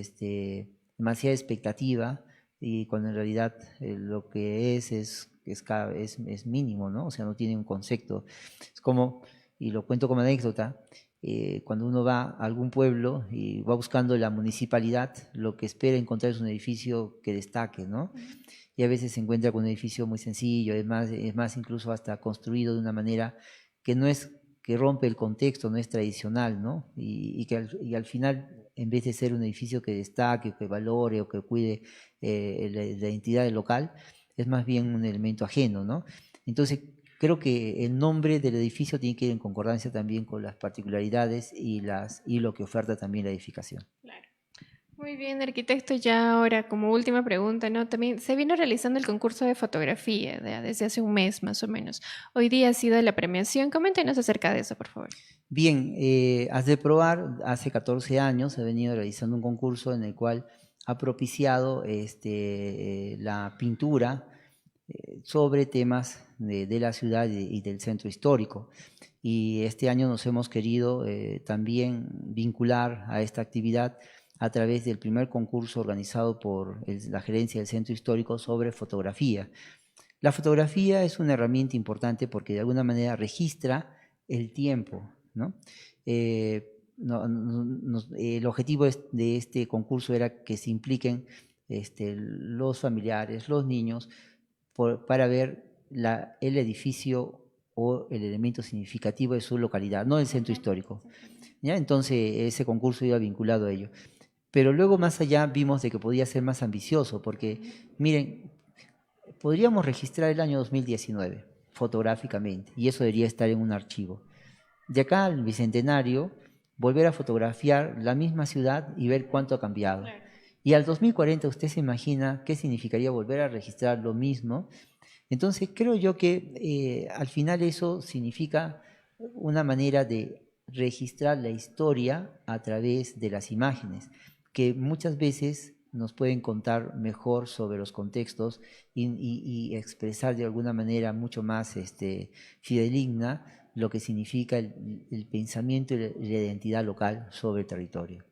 demasiada expectativa, y cuando en realidad lo que es mínimo, ¿no? O sea, no tiene un concepto. Es como, y lo cuento como anécdota, cuando uno va a algún pueblo y va buscando la municipalidad, lo que espera encontrar es un edificio que destaque, ¿no? Y a veces se encuentra con un edificio muy sencillo, es más incluso hasta construido de una manera que rompe el contexto, no es tradicional, ¿no? Y al final, en vez de ser un edificio que destaque, que valore o que cuide la identidad local, es más bien un elemento ajeno, ¿no? Entonces, creo que el nombre del edificio tiene que ir en concordancia también con las particularidades y lo que oferta también la edificación. Claro. Muy bien, arquitecto. Ya ahora, como última pregunta, ¿no? También se vino realizando el concurso de fotografía desde hace un mes más o menos. Hoy día ha sido la premiación. Coméntenos acerca de eso, por favor. Bien, Asdeproar hace 14 años ha venido realizando un concurso en el cual ha propiciado la pintura sobre temas de la ciudad y del centro histórico. Y este año nos hemos querido también vincular a esta actividad a través del primer concurso organizado por la gerencia del centro histórico sobre fotografía. La fotografía es una herramienta importante porque de alguna manera registra el tiempo, ¿no? El objetivo de este concurso era que se impliquen los familiares, los niños, para ver el edificio o el elemento significativo de su localidad, no el centro histórico, ¿ya? Entonces ese concurso iba vinculado a ello. Pero luego, más allá, vimos de que podía ser más ambicioso, porque, miren, podríamos registrar el año 2019 fotográficamente, y eso debería estar en un archivo. De acá al Bicentenario, volver a fotografiar la misma ciudad y ver cuánto ha cambiado. Y al 2040, ¿usted se imagina qué significaría volver a registrar lo mismo? Entonces, creo yo que al final eso significa una manera de registrar la historia a través de las imágenes, que muchas veces nos pueden contar mejor sobre los contextos y expresar de alguna manera mucho más fidedigna lo que significa el pensamiento y la identidad local sobre el territorio.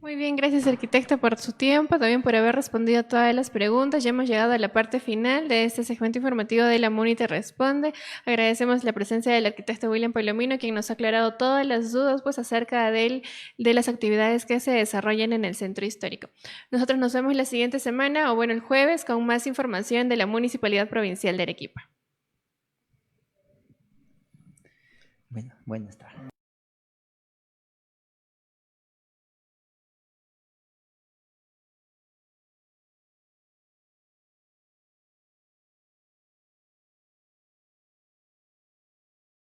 Muy bien, gracias arquitecta por su tiempo, también por haber respondido a todas las preguntas. Ya hemos llegado a la parte final de este segmento informativo de La MUNI Te Responde. Agradecemos la presencia del arquitecto William Palomino, quien nos ha aclarado todas las dudas pues, acerca de las actividades que se desarrollan en el centro histórico. Nosotros nos vemos la siguiente semana, o bueno, el jueves, con más información de la Municipalidad Provincial de Arequipa. Bueno, buenas tardes.